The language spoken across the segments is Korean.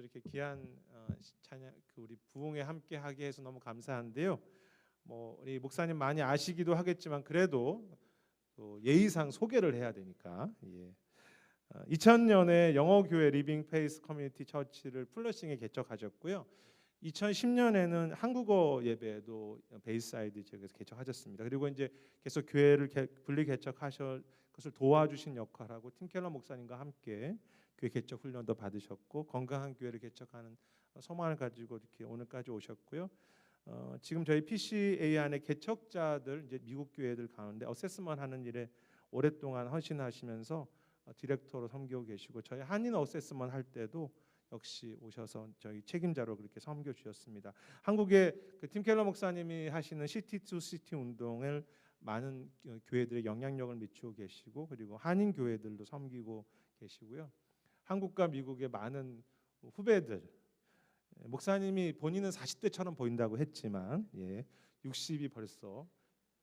또 이렇게 귀한 찬양 우리 부흥에 함께하게 해서 너무 감사한데요. 뭐 우리 목사님 많이 아시기도 하겠지만 그래도 또 예의상 소개를 해야 되니까 2000년에 영어교회 리빙 페이스 커뮤니티 처치를 플러싱에 개척하셨고요. 2010년에는 한국어 예배도 베이사이드 지역에서 개척하셨습니다. 그리고 이제 계속 교회를 분리 개척하실 것을 도와주신 역할하고 팀 켈러 목사님과 함께 교회 개척 훈련도 받으셨고 건강한 교회를 개척하는 소망을 가지고 이렇게 오늘까지 오셨고요. 지금 저희 PCA 안에 개척자들 이제 미국 교회들 가운데 어세스먼 하는 일에 오랫동안 헌신하시면서 디렉터로 섬기고 계시고 저희 한인 어세스먼 할 때도 역시 오셔서 저희 책임자로 그렇게 섬겨 주셨습니다. 한국의 팀 켈러 목사님이 하시는 시티 투 시티 운동을 많은 교회들의 영향력을 미치고 계시고 그리고 한인 교회들도 섬기고 계시고요. 한국과 미국의 많은 후배들 목사님이 본인은 40대처럼 보인다고 했지만 60이 벌써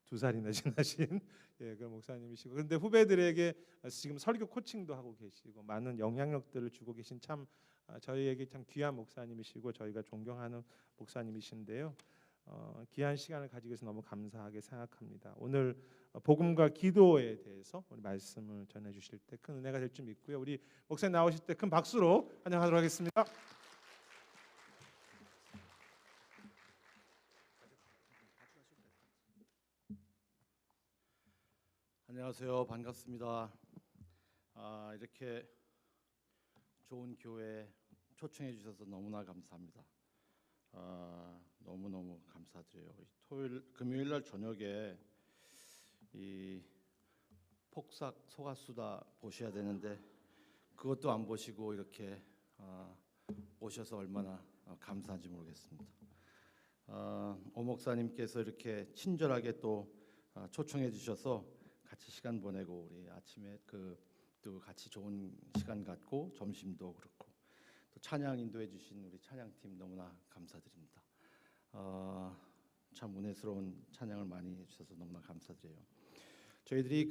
2살이나 지나신 그 목사님이시고 그런데 후배들에게 지금 설교 코칭도 하고 계시고 많은 영향력들을 주고 계신 참 저희에게 참 귀한 목사님이시고 저희가 존경하는 목사님이신데요. 귀한 시간을 가지고 있어서 너무 감사하게 생각합니다. 오늘 복음과 기도에 대해서 우리 말씀을 전해 주실 때 큰 은혜가 될 줄 믿고요. 우리 목사님 나오실 때 큰 박수로 환영하도록 하겠습니다. 안녕하세요. 반갑습니다. 이렇게 좋은 교회 초청해 주셔서 너무나 감사합니다. 너무너무 감사드려요. 금요일 날 저녁에 이 폭삭 소가수다 보셔야 되는데 그것도 안 보시고 이렇게 오셔서 얼마나 감사한지 모르겠습니다. 오 목사님께서 이렇게 친절하게 또 초청해 주셔서 같이 시간 보내고 우리 아침에 또 같이 좋은 시간 갖고 점심도 그렇고 또 찬양 인도해 주신 우리 찬양팀 너무나 감사드립니다. 참 은혜스러운 찬양을 많이 해주셔서 너무나 감사드려요. 저희들이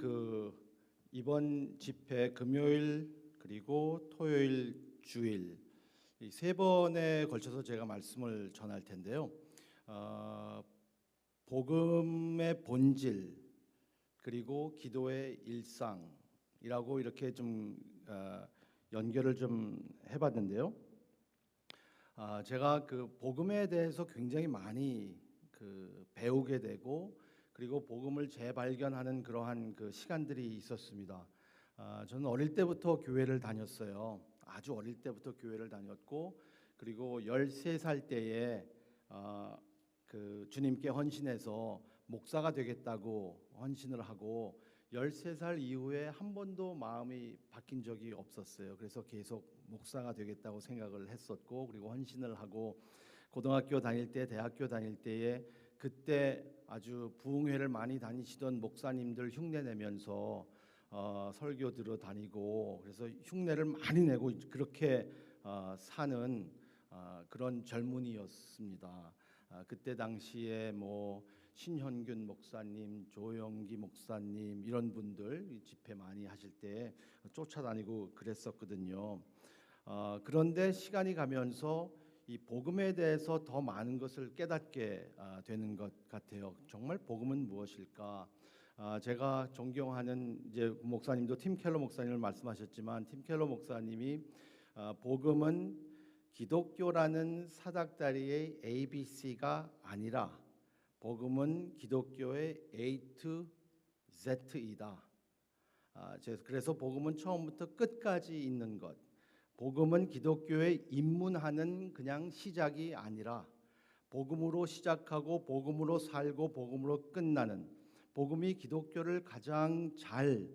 이번 집회 금요일 그리고 토요일 주일 이 3번에 걸쳐서 제가 말씀을 전할 텐데요. 복음의 본질 그리고 기도의 일상이라고 이렇게 좀 연결을 좀 해봤는데요. 제가 복음에 대해서 굉장히 많이 배우게 되고 그리고 복음을 재발견하는 그러한 시간들이 있었습니다. 저는 어릴 때부터 교회를 다녔어요. 아주 어릴 때부터 교회를 다녔고 그리고 13살 때에 주님께 헌신해서 목사가 되겠다고 헌신을 하고 13살 이후에 한 번도 마음이 바뀐 적이 없었어요. 그래서 계속 목사가 되겠다고 생각을 했었고 그리고 헌신을 하고 고등학교 다닐 때 대학교 다닐 때에 그때 아주 부흥회를 많이 다니시던 목사님들 흉내 내면서 설교 들어 다니고 그래서 흉내를 많이 내고 그렇게 사는 그런 젊은이였습니다. 그때 당시에 신현균 목사님, 조영기 목사님 이런 분들 집회 많이 하실 때 쫓아다니고 그랬었거든요. 그런데 시간이 가면서 이 복음에 대해서 더 많은 것을 깨닫게 되는 것 같아요. 정말 복음은 무엇일까? 제가 존경하는 이제 목사님도 팀 켈러 목사님을 말씀하셨지만 팀 켈러 목사님이 복음은 기독교라는 사닥다리의 ABC가 아니라 복음은 기독교의 A to Z이다. 그래서 복음은 처음부터 끝까지 있는 것. 복음은 기독교에 입문하는 그냥 시작이 아니라 복음으로 시작하고 복음으로 살고 복음으로 끝나는 복음이 기독교를 가장 잘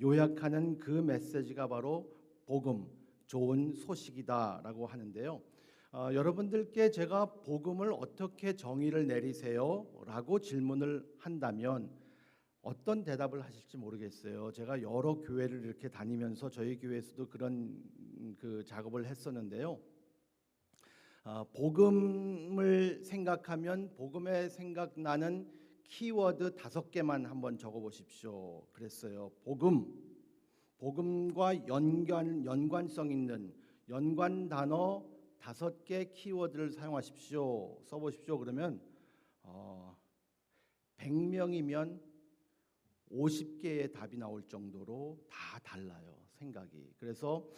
요약하는 그 메시지가 바로 복음, 좋은 소식이다라고 하는데요. 여러분들께 제가 복음을 어떻게 정의를 내리세요? 라고 질문을 한다면 어떤 대답을 하실지 모르겠어요. 제가 여러 교회를 이렇게 다니면서 저희 교회에서도 그런 작업을 했었는데요. 복음을 생각하면 복음에 생각나는 키워드 5개만 한번 적어보십시오. 그랬어요. 복음과 연관성 있는 연관 단어 5개 키워드를 사용하십시오. 써보십시오. 그러면 100명이면 50개의 답이 나올 정도로 다 달라요. 생각이. 그래서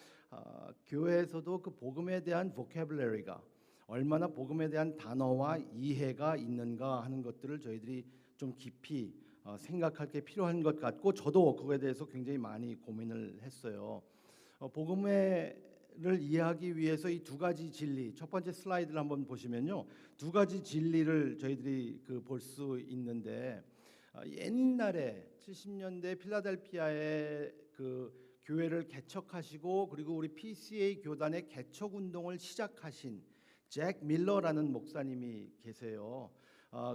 교회에서도 그 복음에 대한 vocabulary가 얼마나 복음에 대한 단어와 이해가 있는가 하는 것들을 저희들이 좀 깊이 생각할 게 필요한 것 같고 저도 그거에 대해서 굉장히 많이 고민을 했어요. 복음을 이해하기 위해서 이 두 가지 진리, 첫 번째 슬라이드를 한번 보시면요, 두 가지 진리를 저희들이 볼 수 있는데 옛날에 70년대 필라델피아의 그 교회를 개척하시고 그리고 우리 PCA 교단의 개척 운동을 시작하신 잭 밀러라는 목사님이 계세요.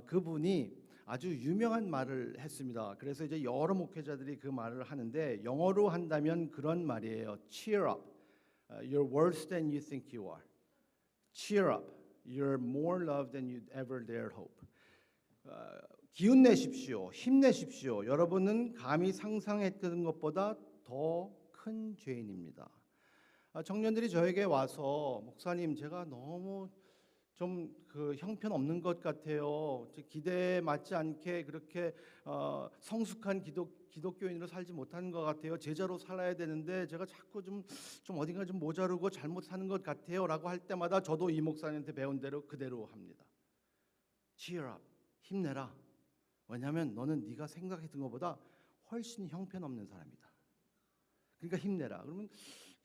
그분이 아주 유명한 말을 했습니다. 그래서 이제 여러 목회자들이 그 말을 하는데 영어로 한다면 그런 말이에요. Cheer up. You're worse than you think you are. Cheer up. You're more loved than you ever dared hope. 기운 내십시오. 힘내십시오. 여러분은 감히 상상했던 것보다 더 큰 죄인입니다. 청년들이 저에게 와서 목사님 제가 너무 좀 형편없는 것 같아요. 기대에 맞지 않게 그렇게 성숙한 기독교인으로 살지 못하는 것 같아요. 제자로 살아야 되는데 제가 자꾸 좀 어딘가 좀 모자르고 잘못 사는 것 같아요라고 할 때마다 저도 이 목사님한테 배운 대로 그대로 합니다. Cheer up. 힘내라. 왜냐하면 너는 네가 생각했던 것보다 훨씬 형편없는 사람이다. 그러니까 힘내라. 그러면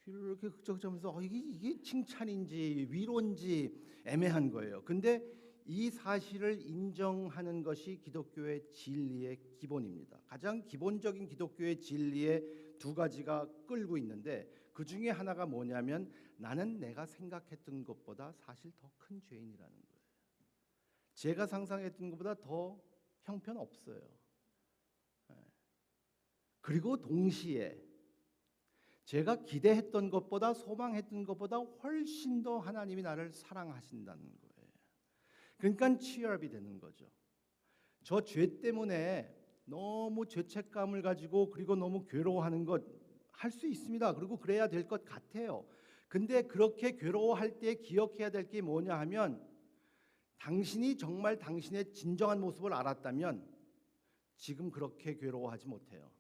이렇게 흑적하면서 이게 칭찬인지 위로인지 애매한 거예요. 근데 이 사실을 인정하는 것이 기독교의 진리의 기본입니다. 가장 기본적인 기독교의 진리의 두 가지가 끌고 있는데 그 중에 하나가 뭐냐면 나는 내가 생각했던 것보다 사실 더 큰 죄인이라는 거예요. 제가 상상했던 것보다 더 형편없어요. 그리고 동시에 제가 기대했던 것보다 소망했던 것보다 훨씬 더 하나님이 나를 사랑하신다는 거예요. 그러니까 치열이 되는 거죠. 저 죄 때문에 너무 죄책감을 가지고 그리고 너무 괴로워하는 것 할 수 있습니다. 그리고 그래야 될 것 같아요. 근데 그렇게 괴로워할 때 기억해야 될 게 뭐냐 하면 당신이 정말 당신의 진정한 모습을 알았다면 지금 그렇게 괴로워하지 못해요.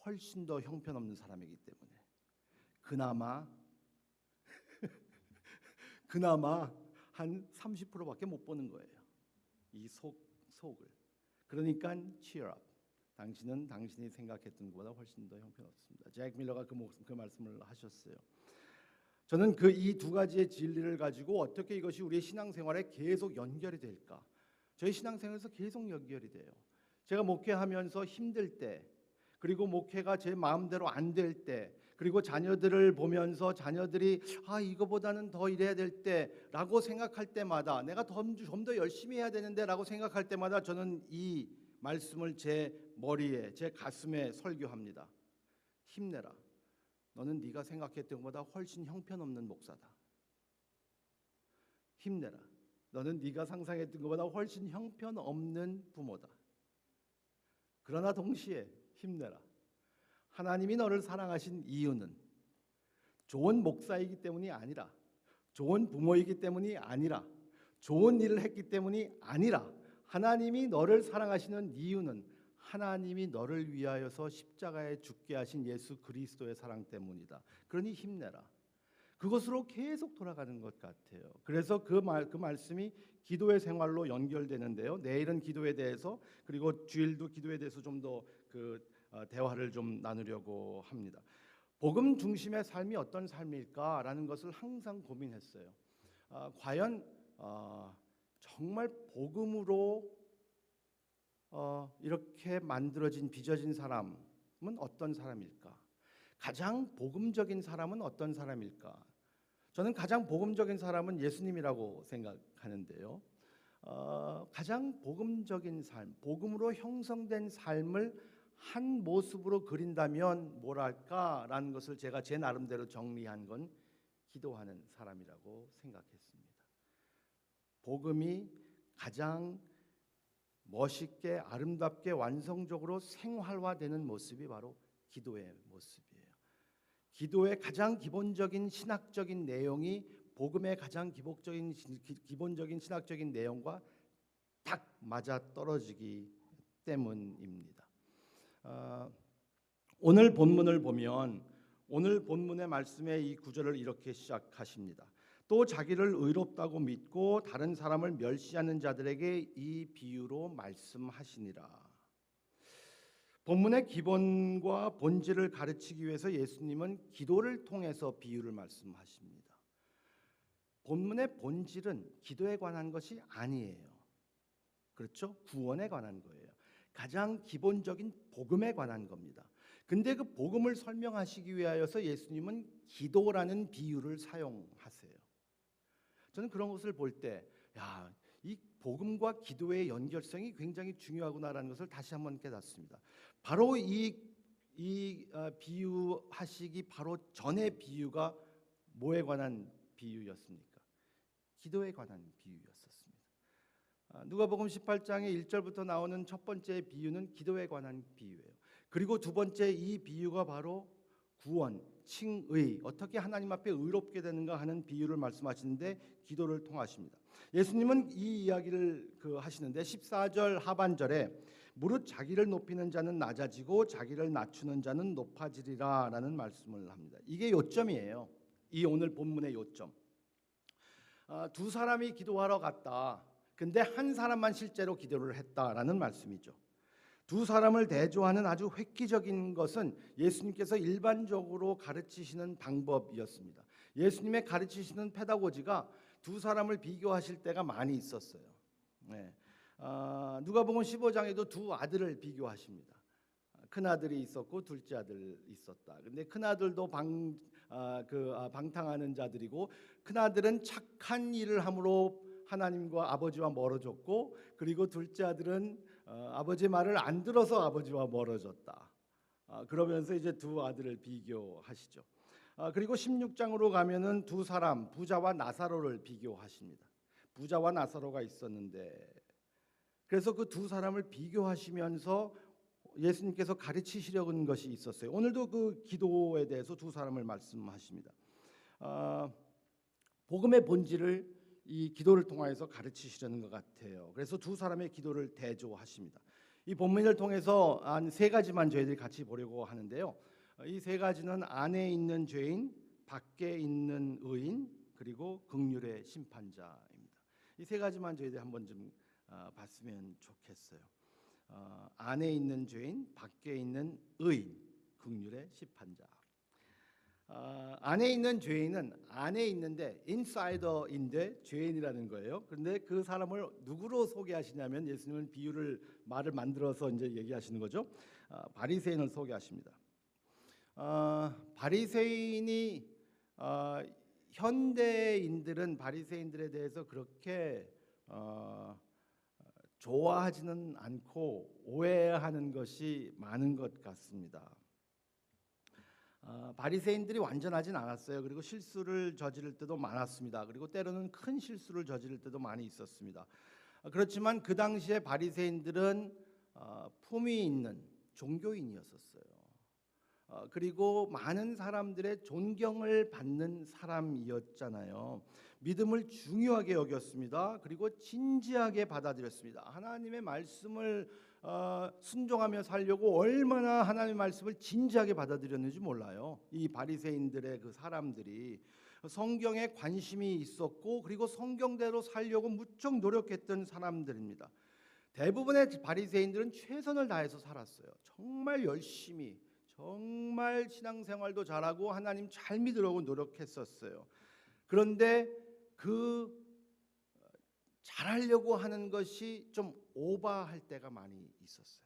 훨씬 더 형편없는 사람이기 때문에. 그나마 한 30%밖에 못 보는 거예요. 이 속을. 그러니까 cheer up. 당신은 당신이 생각했던 것보다 훨씬 더 형편없습니다. 잭 밀러가 그 말씀을 하셨어요. 저는 이 두 가지의 진리를 가지고 어떻게 이것이 우리의 신앙생활에 계속 연결이 될까? 저희 신앙생활에서 계속 연결이 돼요. 제가 목회하면서 힘들 때, 그리고 목회가 제 마음대로 안 될 때, 그리고 자녀들을 보면서 자녀들이 이거보다는 더 이래야 될 때라고 생각할 때마다 내가 좀 더 열심히 해야 되는데라고 생각할 때마다 저는 이 말씀을 제 머리에, 제 가슴에 설교합니다. 힘내라. 너는 네가 생각했던 것보다 훨씬 형편없는 목사다. 힘내라. 너는 네가 상상했던 것보다 훨씬 형편없는 부모다. 그러나 동시에 힘내라. 하나님이 너를 사랑하신 이유는 좋은 목사이기 때문이 아니라, 좋은 부모이기 때문이 아니라, 좋은 일을 했기 때문이 아니라, 하나님이 너를 사랑하시는 이유는 하나님이 너를 위하여서 십자가에 죽게 하신 예수 그리스도의 사랑 때문이다. 그러니 힘내라. 그것으로 계속 돌아가는 것 같아요. 그래서 그 말씀이 기도의 생활로 연결되는데요. 내일은 기도에 대해서, 그리고 주일도 기도에 대해서 좀 더 대화를 좀 나누려고 합니다. 복음 중심의 삶이 어떤 삶일까라는 것을 항상 고민했어요. 과연 정말 복음으로 이렇게 만들어진 빚어진 사람은 어떤 사람일까? 가장 복음적인 사람은 어떤 사람일까? 저는 가장 복음적인 사람은 예수님이라고 생각하는데요. 가장 복음적인 삶, 복음으로 형성된 삶을 한 모습으로 그린다면 뭐랄까라는 것을 제가 제 나름대로 정리한 건 기도하는 사람이라고 생각했습니다. 복음이 가장 멋있게 아름답게 완성적으로 생활화되는 모습이 바로 기도의 모습이에요. 기도의 가장 기본적인 신학적인 내용이 복음의 가장 기본적인 신학적인 내용과 딱 맞아 떨어지기 때문입니다. 오늘 본문을 보면 오늘 본문의 말씀의 이 구절을 이렇게 시작하십니다. 또 자기를 의롭다고 믿고 다른 사람을 멸시하는 자들에게 이 비유로 말씀하시니라. 본문의 기본과 본질을 가르치기 위해서 예수님은 기도를 통해서 비유를 말씀하십니다. 본문의 본질은 기도에 관한 것이 아니에요. 그렇죠? 구원에 관한 거예요. 가장 기본적인 복음에 관한 겁니다. 근데 그 복음을 설명하시기 위하여서 예수님은 기도라는 비유를 사용하세요. 저는 그런 것을 볼 때, 이 복음과 기도의 연결성이 굉장히 중요하구나라는 것을 다시 한번 깨닫습니다. 바로 이 비유하시기 바로 전의 비유가 뭐에 관한 비유였습니까? 기도에 관한 비유였었습니다. 누가복음 18장의 1절부터 나오는 첫 번째 비유는 기도에 관한 비유예요. 그리고 두 번째 이 비유가 바로 구원, 칭의, 어떻게 하나님 앞에 의롭게 되는가 하는 비유를 말씀하시는데 기도를 통하십니다. 예수님은 이 이야기를 하시는데 14절 하반절에 무릇 자기를 높이는 자는 낮아지고 자기를 낮추는 자는 높아지리라 라는 말씀을 합니다. 이게 요점이에요. 이 오늘 본문의 요점. 두 사람이 기도하러 갔다. 근데 한 사람만 실제로 기도를 했다라는 말씀이죠. 두 사람을 대조하는 아주 획기적인 것은 예수님께서 일반적으로 가르치시는 방법이었습니다. 예수님의 가르치시는 페다고지가 두 사람을 비교하실 때가 많이 있었어요. 누가복음 15장에도 두 아들을 비교하십니다. 큰 아들이 있었고 둘째 아들 있었다. 근데 큰 아들도 방탕하는 자들이고 큰 아들은 착한 일을 함으로 하나님과 아버지와 멀어졌고, 그리고 둘째 아들은 아버지 말을 안 들어서 아버지와 멀어졌다. 그러면서 이제 두 아들을 비교하시죠. 그리고 16장으로 가면은 두 사람, 부자와 나사로를 비교하십니다. 부자와 나사로가 있었는데, 그래서 그 두 사람을 비교하시면서 예수님께서 가르치시려는 것이 있었어요. 오늘도 그 기도에 대해서 두 사람을 말씀하십니다. 복음의 본질을 이 기도를 통해서 가르치시려는 것 같아요. 그래서 두 사람의 기도를 대조하십니다. 이 본문을 통해서 한 세 가지만 저희들이 같이 보려고 하는데요. 이 세 가지는 안에 있는 죄인, 밖에 있는 의인, 그리고 긍휼의 심판자입니다. 이 세 가지만 저희들이 한번 좀 봤으면 좋겠어요. 안에 있는 죄인, 밖에 있는 의인, 긍휼의 심판자. 안에 있는 죄인은 안에 있는데 인사이더인데 죄인이라는 거예요. 그런데 그 사람을 누구로 소개하시냐면 예수님은 말을 만들어서 이제 얘기하시는 거죠. 바리새인을 소개하십니다. 바리새인이 현대인들은 바리새인들에 대해서 그렇게 좋아하지는 않고 오해하는 것이 많은 것 같습니다. 바리새인들이 완전하진 않았어요. 그리고 실수를 저지를 때도 많았습니다. 그리고 때로는 큰 실수를 저지를 때도 많이 있었습니다. 그렇지만 그 당시에 바리새인들은 품위 있는 종교인이었었어요. 그리고 많은 사람들의 존경을 받는 사람이었잖아요. 믿음을 중요하게 여겼습니다. 그리고 진지하게 받아들였습니다. 하나님의 말씀을 순종하며 살려고 얼마나 하나님의 말씀을 진지하게 받아들였는지 몰라요. 이 바리새인들의 그 사람들이 성경에 관심이 있었고, 그리고 성경대로 살려고 무척 노력했던 사람들입니다. 대부분의 바리새인들은 최선을 다해서 살았어요. 정말 열심히, 정말 신앙생활도 잘하고 하나님 잘 믿으려고 노력했었어요. 그런데 그 잘하려고 하는 것이 좀 오버할 때가 많이 있었어요.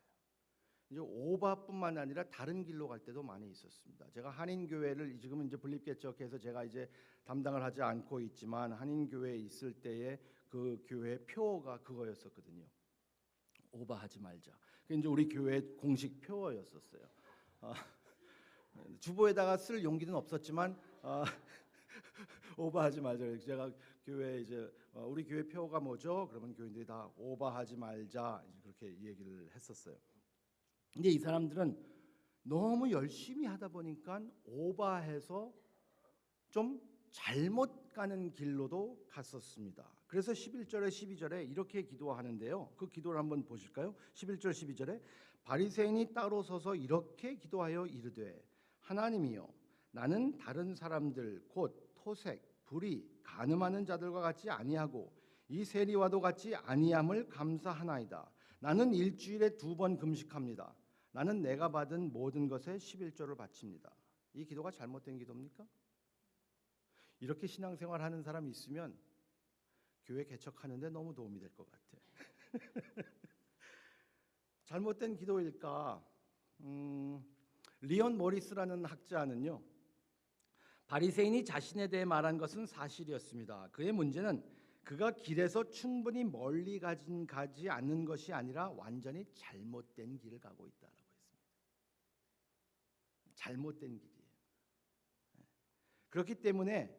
이제 오버뿐만 아니라 다른 길로 갈 때도 많이 있었습니다. 제가 한인교회를 지금은 이제 분립개척해서 제가 이제 담당을 하지 않고 있지만 한인교회에 있을 때에 그 교회 표어가 그거였었거든요. 오버하지 말자. 그게 이제 우리 교회 공식 표어였었어요. 주보에다가 쓸 용기는 없었지만 오버하지 말자. 제가 교회 이제 우리 교회 표어가 뭐죠? 그러면 교인들이 다 오버하지 말자 이제 그렇게 얘기를 했었어요. 근데 이 사람들은 너무 열심히 하다 보니까 오버해서 좀 잘못 가는 길로도 갔었습니다. 그래서 11절에 12절에 이렇게 기도하는데요. 그 기도를 한번 보실까요? 11절 12절에 바리새인이 따로 서서 이렇게 기도하여 이르되 하나님이여 나는 다른 사람들 곧 토색, 불의, 간음하는 자들과 같이 아니하고 이 세리와도 같이 아니함을 감사하나이다. 나는 일주일에 2번 금식합니다. 나는 내가 받은 모든 것에 11조를 바칩니다. 이 기도가 잘못된 기도입니까? 이렇게 신앙생활 하는 사람이 있으면 교회 개척하는데 너무 도움이 될 것 같아. 잘못된 기도일까? 리온 모리스라는 학자는요, 바리새인이 자신에 대해 말한 것은 사실이었습니다. 그의 문제는 그가 길에서 충분히 멀리 가지 않는 것이 아니라 완전히 잘못된 길을 가고 있다라고 했습니다. 잘못된 길이에요. 그렇기 때문에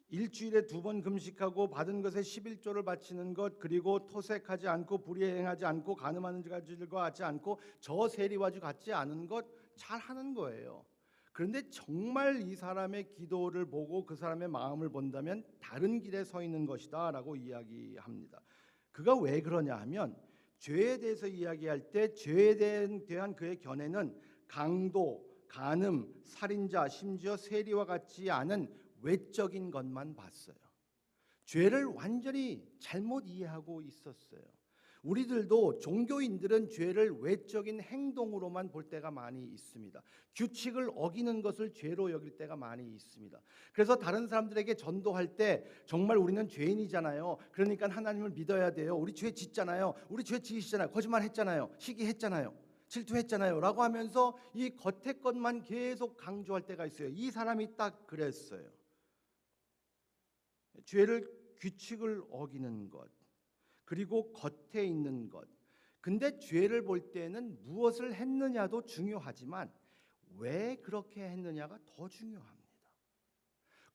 일주일에 2번 금식하고 받은 것에 11조를 바치는 것, 그리고 토색하지 않고 불의행하지 않고 간음하는 자들과 같지 않고 저 세리와 같지 않은 것 잘하는 거예요. 그런데 정말 이 사람의 기도를 보고 그 사람의 마음을 본다면 다른 길에 서 있는 것이다 라고 이야기합니다. 그가 왜 그러냐 하면 죄에 대해서 이야기할 때 죄에 대한 그의 견해는 강도, 간음, 살인자, 심지어 세리와 같지 않은 외적인 것만 봤어요. 죄를 완전히 잘못 이해하고 있었어요. 우리들도 종교인들은 죄를 외적인 행동으로만 볼 때가 많이 있습니다. 규칙을 어기는 것을 죄로 여길 때가 많이 있습니다. 그래서 다른 사람들에게 전도할 때 정말 우리는 죄인이잖아요. 그러니까 하나님을 믿어야 돼요. 우리 죄 짓잖아요. 우리 죄 지으시잖아요. 거짓말했잖아요. 시기했잖아요. 질투했잖아요. 라고 하면서 이 겉의 것만 계속 강조할 때가 있어요. 이 사람이 딱 그랬어요. 죄를 규칙을 어기는 것, 그리고 겉에 있는 것. 근데 죄를 볼 때는 무엇을 했느냐도 중요하지만 왜 그렇게 했느냐가 더 중요합니다.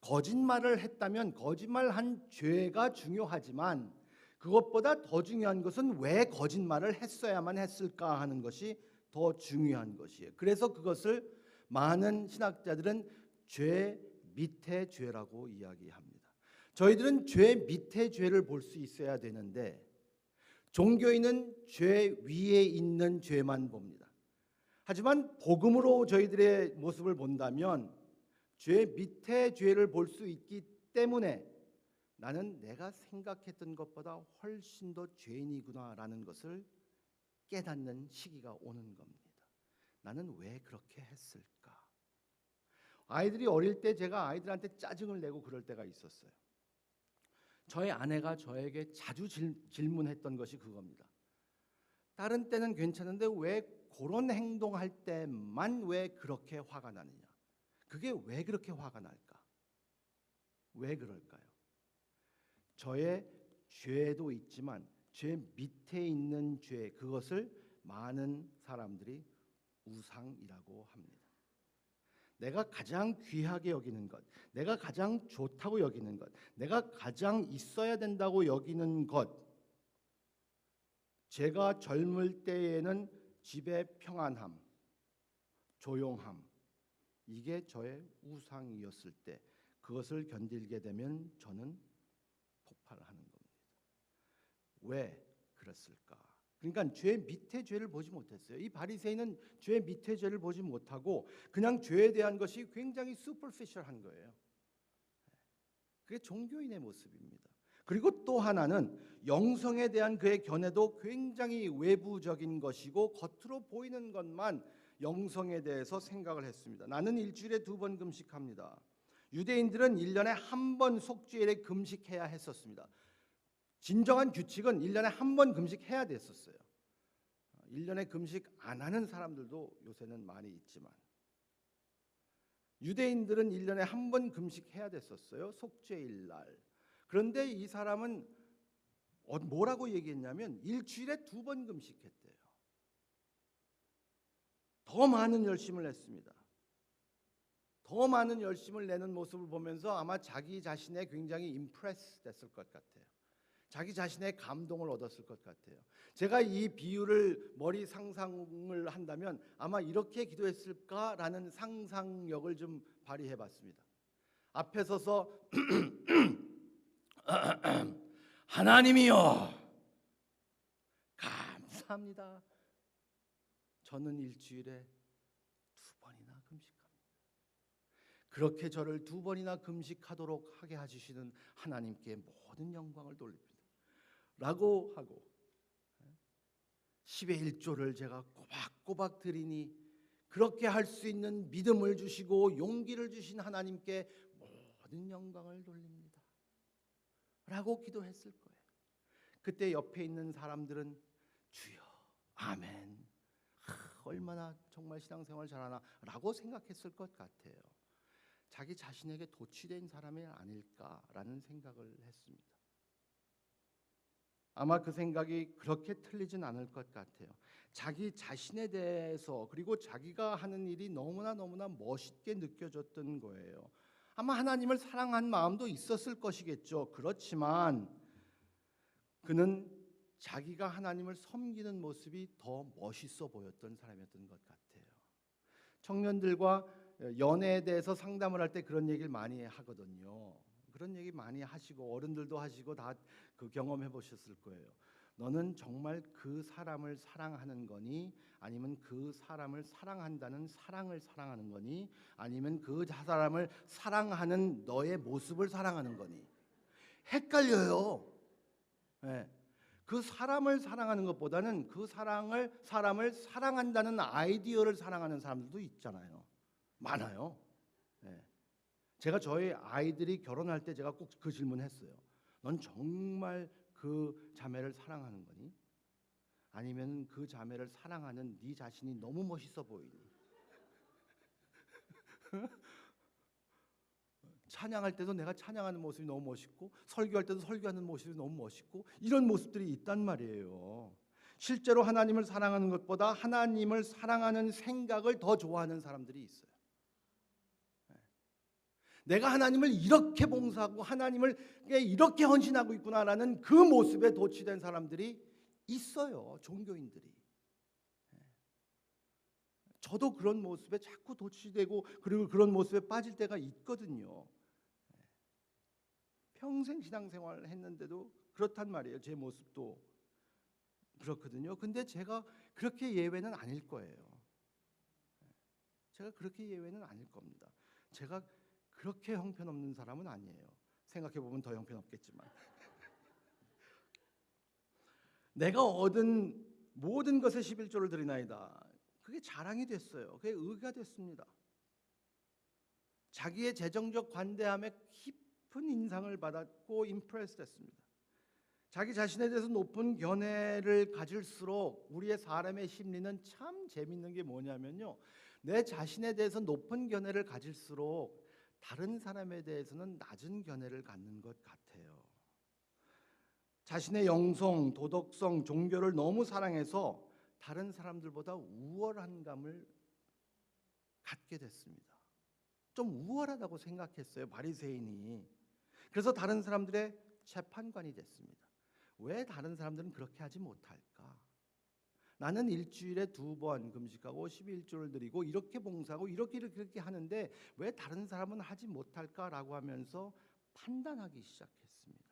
거짓말을 했다면 거짓말한 죄가 중요하지만 그것보다 더 중요한 것은 왜 거짓말을 했어야만 했을까 하는 것이 더 중요한 것이에요. 그래서 그것을 많은 신학자들은 죄 밑의 죄라고 이야기합니다. 저희들은 죄 밑의 죄를 볼 수 있어야 되는데 종교인은 죄 위에 있는 죄만 봅니다. 하지만 복음으로 저희들의 모습을 본다면 죄 밑의 죄를 볼 수 있기 때문에 나는 내가 생각했던 것보다 훨씬 더 죄인이구나라는 것을 깨닫는 시기가 오는 겁니다. 나는 왜 그렇게 했을까? 아이들이 어릴 때 제가 아이들한테 짜증을 내고 그럴 때가 있었어요. 저희 아내가 저에게 자주 질문했던 것이 그겁니다. 다른 때는 괜찮은데 왜 그런 행동할 때만 왜 그렇게 화가 나느냐? 그게 왜 그렇게 화가 날까? 왜 그럴까요? 저의 죄도 있지만 죄 밑에 있는 죄, 그것을 많은 사람들이 우상이라고 합니다. 내가 가장 귀하게 여기는 것, 내가 가장 좋다고 여기는 것, 내가 가장 있어야 된다고 여기는 것. 제가 젊을 때에는 집의 평안함, 조용함, 이게 저의 우상이었을 때 그것을 견딜게 되면 저는 폭발하는 겁니다. 왜 그랬을까? 그러니까 죄 밑에 죄를 보지 못했어요. 이 바리새인은 죄 밑에 죄를 보지 못하고 그냥 죄에 대한 것이 굉장히 superficial한 거예요. 그게 종교인의 모습입니다. 그리고 또 하나는 영성에 대한 그의 견해도 굉장히 외부적인 것이고 겉으로 보이는 것만 영성에 대해서 생각을 했습니다. 나는 일주일에 2번 금식합니다. 유대인들은 1년에 1번 속죄일에 금식해야 했었습니다. 진정한 규칙은 1년에 1번 금식해야 됐었어요. 1년에 금식 안 하는 사람들도 요새는 많이 있지만 유대인들은 1년에 1번 금식해야 됐었어요. 속죄일 날. 그런데 이 사람은 뭐라고 얘기했냐면 일주일에 2번 금식했대요. 더 많은 열심을 했습니다. 더 많은 열심을 내는 모습을 보면서 아마 자기 자신에 굉장히 임프레스 됐을 것 같아요. 자기 자신의 감동을 얻었을 것 같아요. 제가 이 비유를 머리 상상을 한다면 아마 이렇게 기도했을까라는 상상력을 좀 발휘해 봤습니다. 앞에 서서 하나님이여 감사합니다. 저는 일주일에 2번이나 금식합니다. 그렇게 저를 2번이나 금식하도록 하게 해주시는 하나님께 모든 영광을 돌립니다. 라고 하고 10의 1조를 제가 꼬박꼬박 드리니 그렇게 할 수 있는 믿음을 주시고 용기를 주신 하나님께 모든 영광을 돌립니다. 라고 기도했을 거예요. 그때 옆에 있는 사람들은 주여 아멘 얼마나 정말 신앙생활 잘하나 라고 생각했을 것 같아요. 자기 자신에게 도취된 사람이 아닐까라는 생각을 했습니다. 아마 그 생각이 그렇게 틀리진 않을 것 같아요. 자기 자신에 대해서 그리고 자기가 하는 일이 너무나 멋있게 느껴졌던 거예요. 아마 하나님을 사랑한 마음도 있었을 것이겠죠. 그렇지만 그는 자기가 하나님을 섬기는 모습이 더 멋있어 보였던 사람이었던 것 같아요. 청년들과 연애에 대해서 상담을 할 때 그런 얘기를 많이 하거든요. 그런 얘기 많이 하시고 어른들도 하시고 다 그 경험해 보셨을 거예요. 너는 정말 그 사람을 사랑하는 거니 아니면 그 사람을 사랑한다는 사랑을 사랑하는 거니 아니면 그 사람을 사랑하는 너의 모습을 사랑하는 거니 헷갈려요. 네. 그 사람을 사랑하는 것보다는 그 사람을 사랑한다는 아이디어를 사랑하는 사람들도 있잖아요. 많아요. 네. 제가 저희 아이들이 결혼할 때 제가 꼭 그 질문했어요. 넌 정말 그 자매를 사랑하는 거니? 아니면 그 자매를 사랑하는 네 자신이 너무 멋있어 보이니? 찬양할 때도 내가 찬양하는 모습이 너무 멋있고 설교할 때도 설교하는 모습이 너무 멋있고 이런 모습들이 있단 말이에요. 실제로 하나님을 사랑하는 것보다 하나님을 사랑하는 생각을 더 좋아하는 사람들이 있어요. 내가 하나님을 이렇게 봉사하고 하나님을 이렇게 헌신하고 있구나라는 그 모습에 도취된 사람들이 있어요. 종교인들이. 저도 그런 모습에 자꾸 도취되고 그리고 그런 모습에 빠질 때가 있거든요. 평생 신앙생활을 했는데도 그렇단 말이에요. 제 모습도 그렇거든요. 근데 제가 그렇게 예외는 아닐 거예요. 제가 그렇게 예외는 아닐 겁니다. 제가 그렇게 형편없는 사람은 아니에요. 생각해보면 더 형편없겠지만 내가 얻은 모든 것에 11조를 드리나이다. 그게 자랑이 됐어요. 그게 의가 됐습니다. 자기의 재정적 관대함에 깊은 인상을 받았고 임프레스 됐습니다. 자기 자신에 대해서 높은 견해를 가질수록 우리의 사람의 심리는 참 재밌는 게 뭐냐면요. 내 자신에 대해서 높은 견해를 가질수록 다른 사람에 대해서는 낮은 견해를 갖는 것 같아요. 자신의 영성, 도덕성, 종교를 너무 사랑해서 다른 사람들보다 우월한 감을 갖게 됐습니다. 좀 우월하다고 생각했어요. 바리새인이. 그래서 다른 사람들의 재판관이 됐습니다. 왜 다른 사람들은 그렇게 하지 못할까? 나는 일주일에 2번 금식하고 11조를 드리고 이렇게 봉사하고 이렇게 하는데 왜 다른 사람은 하지 못할까라고 하면서 판단하기 시작했습니다.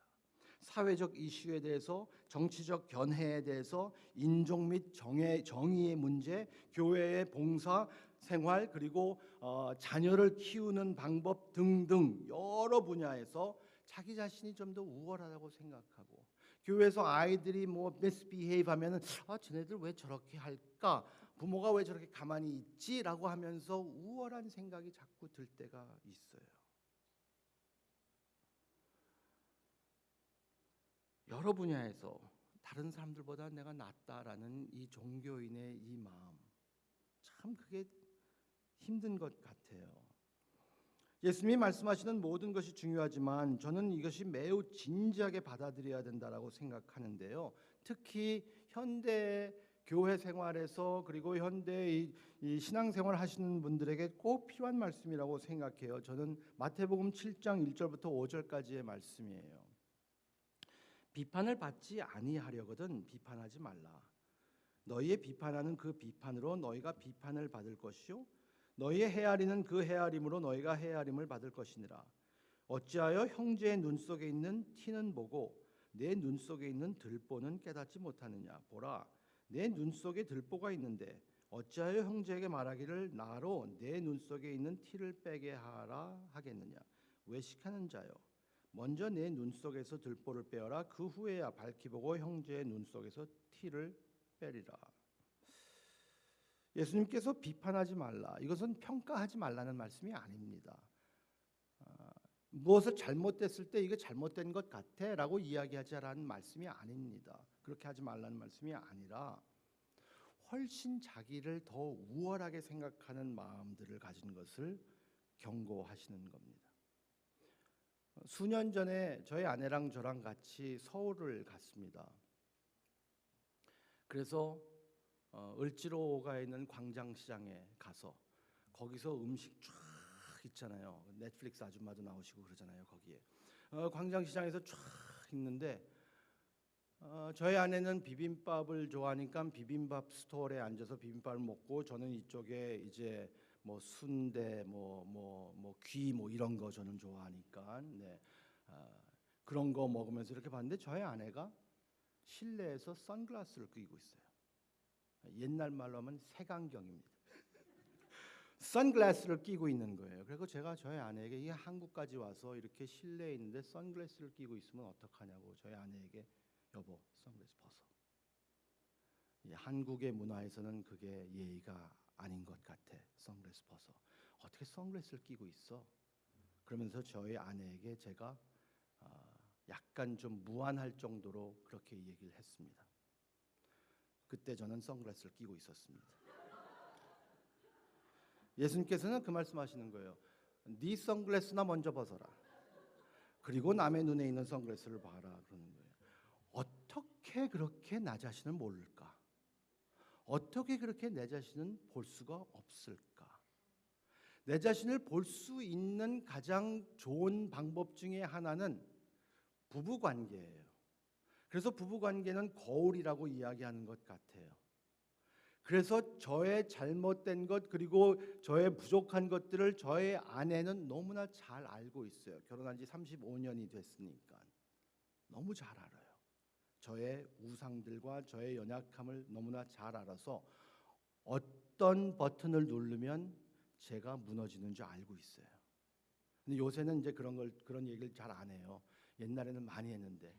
사회적 이슈에 대해서, 정치적 견해에 대해서, 인종 및 정의의 문제, 교회의 봉사 생활 그리고 자녀를 키우는 방법 등등 여러 분야에서 자기 자신이 좀 더 우월하다고 생각하고 교회에서 아이들이 misbehave 하면은 쟤네들 왜 저렇게 할까? 부모가 왜 저렇게 가만히 있지라고 하면서 우월한 생각이 자꾸 들 때가 있어요. 여러 분야에서 다른 사람들보다 내가 낫다라는 이 종교인의 이 마음 참 그게 힘든 것 같아요. 예수님이 말씀하시는 모든 것이 중요하지만 저는 이것이 매우 진지하게 받아들여야 된다라고 생각하는데요. 특히 현대 교회 생활에서 그리고 현대 이 신앙생활 하시는 분들에게 꼭 필요한 말씀이라고 생각해요. 저는 마태복음 7장 1절부터 5절까지의 말씀이에요. 비판을 받지 아니하려거든 비판하지 말라. 너희의 비판하는 그 비판으로 너희가 비판을 받을 것이요 너희의 헤아리는 그 헤아림으로 너희가 헤아림을 받을 것이니라. 어찌하여 형제의 눈 속에 있는 티는 보고 내 눈 속에 있는 들보는 깨닫지 못하느냐. 보라, 내 눈 속에 들보가 있는데 어찌하여 형제에게 말하기를 나로 내 눈 속에 있는 티를 빼게 하라 하겠느냐. 외식하는 자여, 먼저 내 눈 속에서 들보를 빼어라. 그 후에야 밝히 보고 형제의 눈 속에서 티를 빼리라. 예수님께서 비판하지 말라, 이것은 평가하지 말라는 말씀이 아닙니다. 무엇을 잘못됐을 때 이게 잘못된 것 같아라고 이야기하자라는 말씀이 아닙니다. 그렇게 하지 말라는 말씀이 아니라 훨씬 자기를 더 우월하게 생각하는 마음들을 가진 것을 경고하시는 겁니다. 수년 전에 저희 아내랑 저랑 같이 서울을 갔습니다. 그래서 을지로가 있는 광장시장에 가서 거기서 음식 쫙 있잖아요. 넷플릭스 아줌마도 나오시고 그러잖아요. 거기에 광장시장에서 쫙 있는데 저희 아내는 비빔밥을 좋아하니까 비빔밥 스토어에 앉아서 비빔밥을 먹고, 저는 이쪽에 이제 뭐 순대, 귀 이런 거 저는 좋아하니까 그런 거 먹으면서 이렇게 봤는데 저희 아내가 실내에서 선글라스를 끼고 있어요. 옛날 말로 하면 색안경입니다. 선글라스를 끼고 있는 거예요. 그리고 제가 저희 아내에게 이 한국까지 와서 이렇게 실내에 있는데 선글라스를 끼고 있으면 어떡하냐고 저희 아내에게, 여보 선글라스 벗어. 한국의 문화에서는 그게 예의가 아닌 것 같아. 선글라스 벗어. 어떻게 선글라스를 끼고 있어? 그러면서 저희 아내에게 제가 약간 좀 무안할 정도로 그렇게 얘기를 했습니다. 그때 저는 선글라스를 끼고 있었습니다. 예수님께서는 그 말씀하시는 거예요. 네 선글라스나 먼저 벗어라. 그리고 남의 눈에 있는 선글라스를 봐라 그러는 거예요. 어떻게 그렇게 나 자신을 모를까? 어떻게 그렇게 내 자신은 볼 수가 없을까? 내 자신을 볼 수 있는 가장 좋은 방법 중에 하나는 부부관계예요. 그래서 부부관계는 거울이라고 이야기하는 것 같아요. 그래서 저의 잘못된 것 그리고 저의 부족한 것들을 저의 아내는 너무나 잘 알고 있어요. 결혼한 지 35년이 됐으니까 너무 잘 알아요. 저의 우상들과 저의 연약함을 너무나 잘 알아서 어떤 버튼을 누르면 제가 무너지는 줄 알고 있어요. 근데 요새는 이제 그런 얘기를 잘 안 해요. 옛날에는 많이 했는데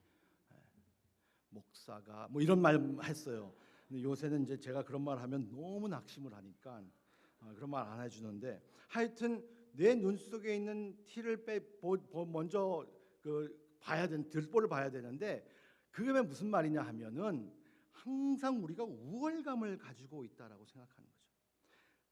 목사가 이런 말 했어요. 근데 요새는 이제 제가 그런 말 하면 너무 낙심을 하니까 그런 말 안 해주는데, 하여튼 내 눈 속에 있는 티를 먼저 들보를 봐야 되는데, 그게 무슨 말이냐 하면은 항상 우리가 우월감을 가지고 있다라고 생각하는 거죠.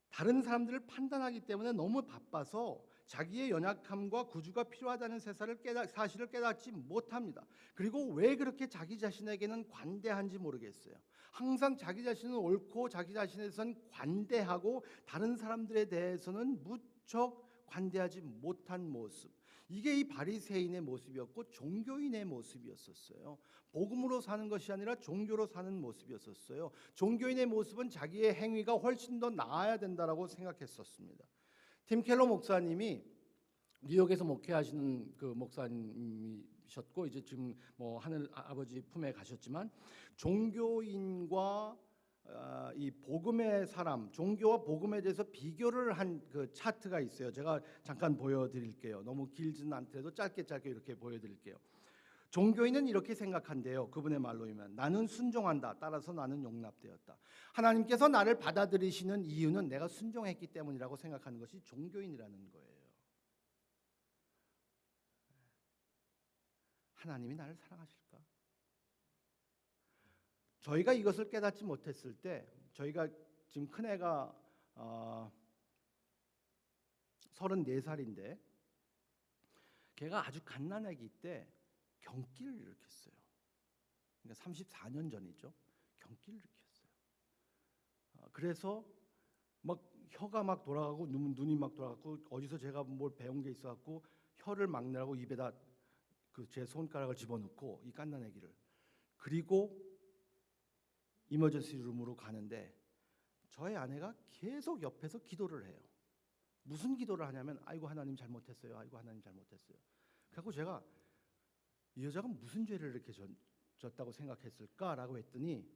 다른 사람들을 판단하기 때문에 너무 바빠서 자기의 연약함과 구주가 필요하다는 사실을 깨닫지 못합니다. 그리고 왜 그렇게 자기 자신에게는 관대한지 모르겠어요. 항상 자기 자신은 옳고 자기 자신에 대해서는 관대하고 다른 사람들에 대해서는 무척 관대하지 못한 모습. 이게 이 바리새인의 모습이었고 종교인의 모습이었었어요. 복음으로 사는 것이 아니라 종교로 사는 모습이었었어요. 종교인의 모습은 자기의 행위가 훨씬 더 나아야 된다라고 생각했었습니다. 팀 켈러 목사님이 뉴욕에서 목회하시는 그 목사님이셨고 이제 지금 하늘 아버지 품에 가셨지만, 종교인과 이 복음의 사람, 종교와 복음에 대해서 비교를 한 그 차트가 있어요. 제가 잠깐 보여드릴게요. 너무 길지는 않더라도 짧게 이렇게 보여드릴게요. 종교인은 이렇게 생각한대요. 그분의 말로이면 나는 순종한다. 따라서 나는 용납되었다. 하나님께서 나를 받아들이시는 이유는 내가 순종했기 때문이라고 생각하는 것이 종교인이라는 거예요. 하나님이 나를 사랑하실까? 저희가 이것을 깨닫지 못했을 때, 저희가 지금 큰애가 34살인데 걔가 아주 갓난아기 때 경기를 일으켰어요. 그러니까 34년 전이죠. 경기를 일으켰어요. 그래서 혀가 돌아가고 눈이 돌아가고, 어디서 제가 뭘 배운 게 있어갖고 혀를 막느라고 입에다 제 손가락을 집어넣고 이 갓난아기를, 그리고 이머전시 룸으로 가는데 저희 아내가 계속 옆에서 기도를 해요. 무슨 기도를 하냐면 아이고 하나님 잘못했어요. 아이고 하나님 잘못했어요. 그래서 제가 이 여자가 무슨 죄를 이렇게 졌다고 생각했을까라고 했더니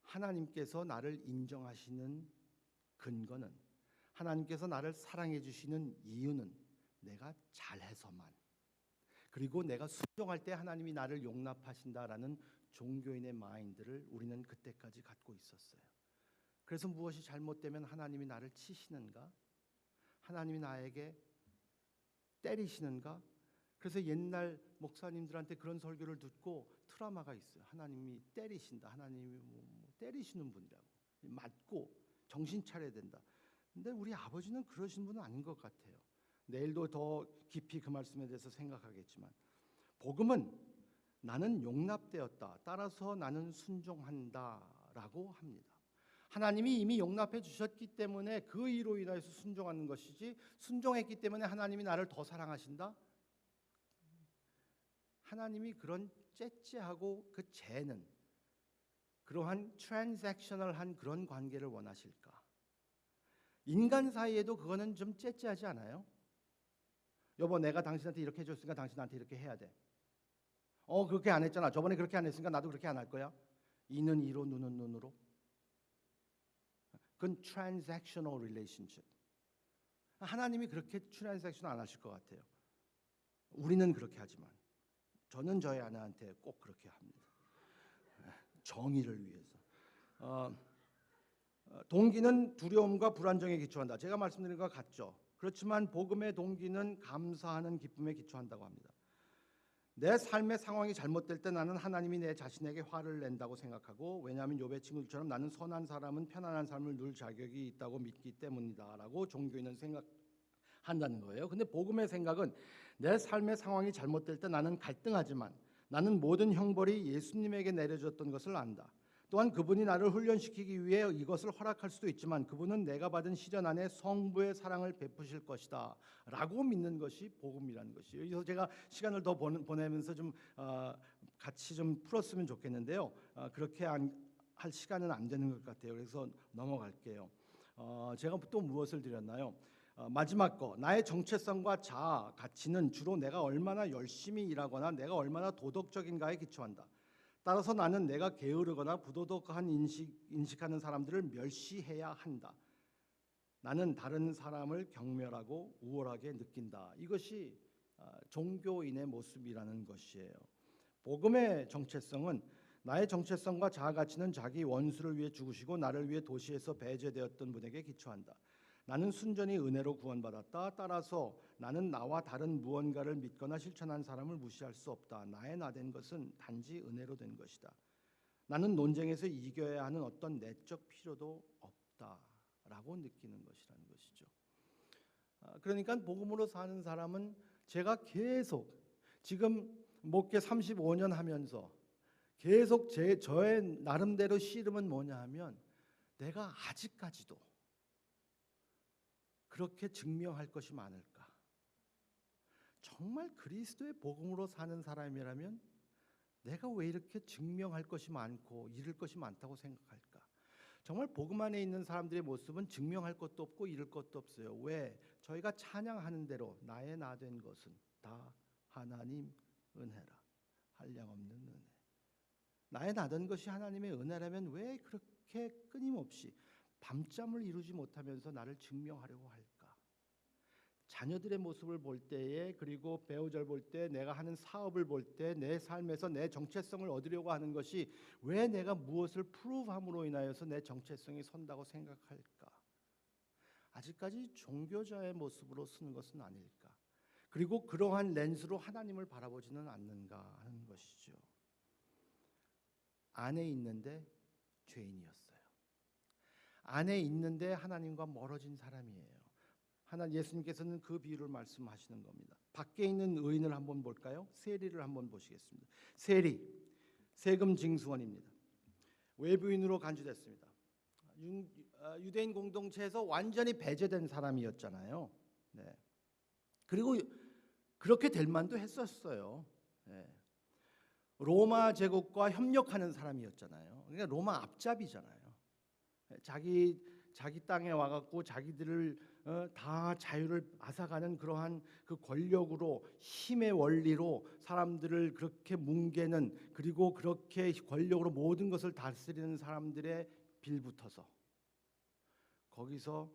하나님께서 나를 인정하시는 근거는, 하나님께서 나를 사랑해 주시는 이유는 내가 잘해서만, 그리고 내가 순종할 때 하나님이 나를 용납하신다라는 종교인의 마인드를 우리는 그때까지 갖고 있었어요. 그래서 무엇이 잘못되면 하나님이 나를 치시는가? 하나님이 나에게 때리시는가? 그래서 옛날 목사님들한테 그런 설교를 듣고 트라우마가 있어요. 하나님이 때리신다. 하나님이 뭐 때리시는 분이라고. 맞고 정신 차려야 된다. 근데 우리 아버지는 그러신 분은 아닌 것 같아요. 내일도 더 깊이 그 말씀에 대해서 생각하겠지만, 복음은 나는 용납되었다, 따라서 나는 순종한다라고 합니다. 하나님이 이미 용납해 주셨기 때문에 그 이로 인해서 순종하는 것이지, 순종했기 때문에 하나님이 나를 더 사랑하신다? 하나님이 그런 째째하고 그 죄는, 그러한 트랜잭셔널한 그런 관계를 원하실까? 인간 사이에도 그거는 좀 째째하지 않아요? 여보, 내가 당신한테 이렇게 해줬으니까 당신 나한테 이렇게 해야 돼. 그렇게 안 했잖아. 저번에 그렇게 안 했으니까 나도 그렇게 안 할 거야. 이는 이로 눈은 눈으로. 그건 transactional relationship. 하나님이 그렇게 트랜잭션 안 하실 것 같아요. 우리는 그렇게 하지만 저는 저희 아내한테 꼭 그렇게 합니다. 정의를 위해서. 동기는 두려움과 불안정에 기초한다. 제가 말씀드린 것 같죠. 그렇지만 복음의 동기는 감사하는 기쁨에 기초한다고 합니다. 내 삶의 상황이 잘못될 때 나는 하나님이 내 자신에게 화를 낸다고 생각하고, 왜냐하면 욥의 친구들처럼 나는 선한 사람은 편안한 삶을 누릴 자격이 있다고 믿기 때문이다라고 종교인은 생각한다는 거예요. 근데 복음의 생각은 내 삶의 상황이 잘못될 때 나는 갈등하지만 나는 모든 형벌이 예수님에게 내려졌던 것을 안다. 또한 그분이 나를 훈련시키기 위해 이것을 허락할 수도 있지만 그분은 내가 받은 시련 안에 성부의 사랑을 베푸실 것이다 라고 믿는 것이 복음이라는 것이에요. 그래서 제가 시간을 더 보내면서 좀 같이 좀 풀었으면 좋겠는데요. 그렇게 할 시간은 안 되는 것 같아요. 그래서 넘어갈게요. 제가 또 무엇을 드렸나요? 마지막 거, 나의 정체성과 자아, 가치는 주로 내가 얼마나 열심히 일하거나 내가 얼마나 도덕적인가에 기초한다. 따라서 나는 내가 게으르거나 부도덕한 인식하는 사람들을 멸시해야 한다. 나는 다른 사람을 경멸하고 우월하게 느낀다. 이것이 종교인의 모습이라는 것이에요. 복음의 정체성은, 나의 정체성과 자아 가치는 자기 원수를 위해 죽으시고 나를 위해 도시에서 배제되었던 분에게 기초한다. 나는 순전히 은혜로 구원받았다. 따라서 나는 나와 다른 무언가를 믿거나 실천한 사람을 무시할 수 없다. 나의 나 된 것은 단지 은혜로 된 것이다. 나는 논쟁에서 이겨야 하는 어떤 내적 필요도 없다라고 느끼는 것이라는 것이죠. 그러니까 복음으로 사는 사람은, 제가 계속 지금 목회 35년 하면서 계속 저의 나름대로 씨름은 뭐냐 하면, 내가 아직까지도 그렇게 증명할 것이 많을까? 정말 그리스도의 복음으로 사는 사람이라면 내가 왜 이렇게 증명할 것이 많고 잃을 것이 많다고 생각할까? 정말 복음 안에 있는 사람들의 모습은 증명할 것도 없고 잃을 것도 없어요. 왜? 저희가 찬양하는 대로 나의 나 된 것은 다 하나님 은혜라. 한량없는 은혜. 나의 나 된 것이 하나님의 은혜라면 왜 그렇게 끊임없이 밤잠을 이루지 못하면서 나를 증명하려고 할까? 자녀들의 모습을 볼 때에, 그리고 배우자를 볼 때, 내가 하는 사업을 볼 때, 내 삶에서 내 정체성을 얻으려고 하는 것이 왜 내가 무엇을 프루브함으로 인하여서 내 정체성이 선다고 생각할까? 아직까지 종교자의 모습으로 쓰는 것은 아닐까? 그리고 그러한 렌즈로 하나님을 바라보지는 않는가 하는 것이죠. 안에 있는데 죄인이었어요. 안에 있는데 하나님과 멀어진 사람이에요. 예수님께서는 그 비유를 말씀하시는 겁니다. 밖에 있는 의인을 한번 볼까요? 세리를 한번 보시겠습니다. 세리, 세금 징수원입니다. 외부인으로 간주됐습니다. 유대인 공동체에서 완전히 배제된 사람이었잖아요. 네. 그리고 그렇게 될 만도 했었어요. 네. 로마 제국과 협력하는 사람이었잖아요. 그러니까 로마 앞잡이잖아요. 자기 땅에 와갖고 자기들을 다 자유를 앗아가는 그러한 그 권력으로 힘의 원리로 사람들을 그렇게 뭉개는, 그리고 그렇게 권력으로 모든 것을 다스리는 사람들의 빌붙어서 거기서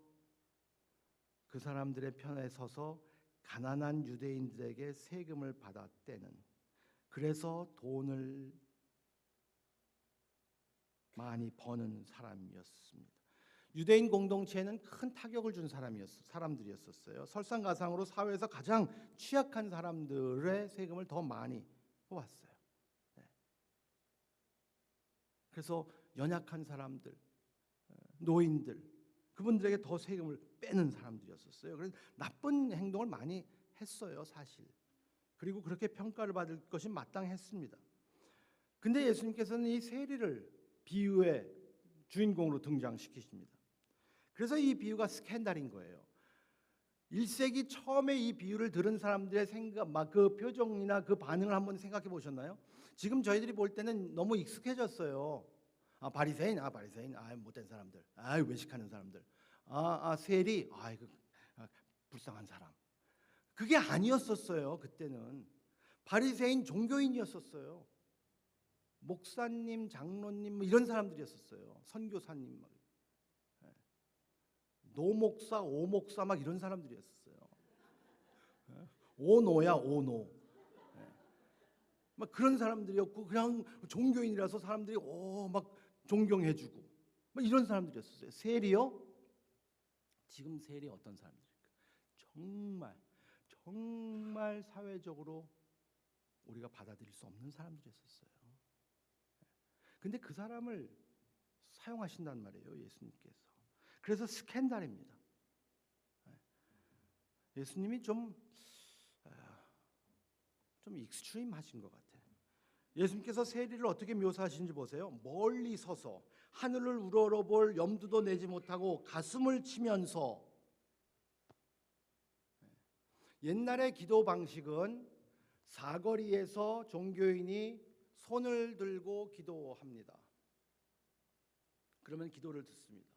그 사람들의 편에 서서 가난한 유대인들에게 세금을 받아떼는, 그래서 돈을 많이 버는 사람이었습니다. 유대인 공동체에는 큰 타격을 준 사람들이었어요. 설상가상으로 사회에서 가장 취약한 사람들의 세금을 더 많이 뽑았어요. 네. 그래서 연약한 사람들, 노인들, 그분들에게 더 세금을 빼는 사람들이었어요. 그래서 나쁜 행동을 많이 했어요, 사실. 그리고 그렇게 평가를 받을 것이 마땅했습니다. 근데 예수님께서는 이 세리를 비유의 주인공으로 등장시키십니다. 그래서 이 비유가 스캔들인 거예요. 1세기 처음에 이 비유를 들은 사람들의 생각, 그 표정이나 그 반응을 한번 생각해 보셨나요? 지금 저희들이 볼 때는 너무 익숙해졌어요. 바리새인, 바리새인, 못된 사람들, 외식하는 사람들, 세리, 불쌍한 사람. 그게 아니었었어요. 그때는 바리새인 종교인이었었어요. 목사님, 장로님 이런 사람들이었었어요. 선교사님, 노목사, 오목사 이런 사람들이었어요. 오노야, 오노. 그런 사람들이었고, 그냥 종교인이라서 사람들이 막 존경해주고 이런 사람들이었어요. 세리요? 지금 세리 어떤 사람들일까? 정말 사회적으로 우리가 받아들일 수 없는 사람들이었어요. 근데 그 사람을 사용하신단 말이에요, 예수님께서. 그래서 스캔들입니다. 예수님이 좀 익스트림 하신 것 같아요. 예수님께서 세리를 어떻게 묘사하시는지 보세요. 멀리 서서 하늘을 우러러볼 염두도 내지 못하고 가슴을 치면서. 옛날의 기도 방식은 사거리에서 종교인이 손을 들고 기도합니다. 그러면 기도를 듣습니다.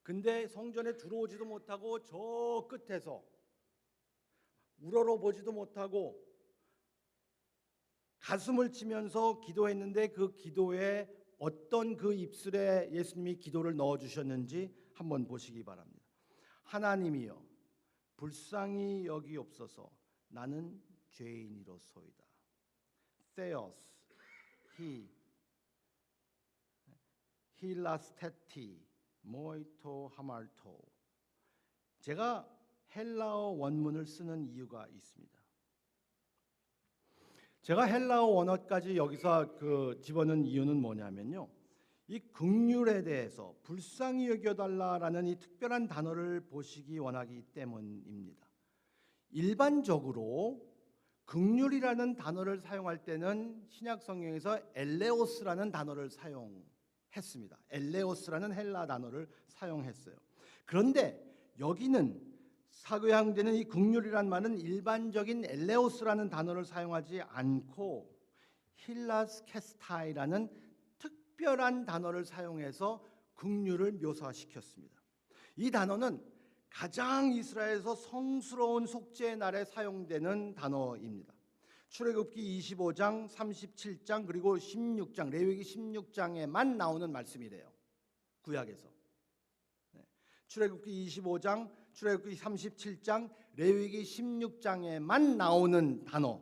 근데 성전에 들어오지도 못하고 저 끝에서 우러러보지도 못하고 가슴을 치면서 기도했는데, 그 기도에 어떤 그 입술에 예수님이 기도를 넣어주셨는지 한번 보시기 바랍니다. 하나님이여, 불쌍히 여기옵소서. 나는 죄인이로소이다. Theos, 힐라스테티, 모이토 하말토. 제가 헬라어 원문을 쓰는 이유가 있습니다. 제가 헬라어 원어까지 여기서 집어넣은 이유는 뭐냐면요, 이 긍휼에 대해서 불쌍히 여겨달라라는 이 특별한 단어를 보시기 원하기 때문입니다. 일반적으로 긍휼이라는 단어를 사용할 때는 신약 성경에서 엘레오스라는 단어를 사용했습니다. 엘레오스라는 헬라 단어를 사용했어요. 그런데 여기는 사교양되는 이 긍휼이란 말은 일반적인 엘레오스라는 단어를 사용하지 않고 힐라스케스타이라는 특별한 단어를 사용해서 긍휼을 묘사시켰습니다. 이 단어는 가장 이스라엘에서 성스러운 속죄의 날에 사용되는 단어입니다. 출애굽기 25장, 37장 그리고 16장, 레위기 16장에만 나오는 말씀이래요. 구약에서. 출애굽기 25장, 출애굽기 37장, 레위기 16장에만 나오는 단어.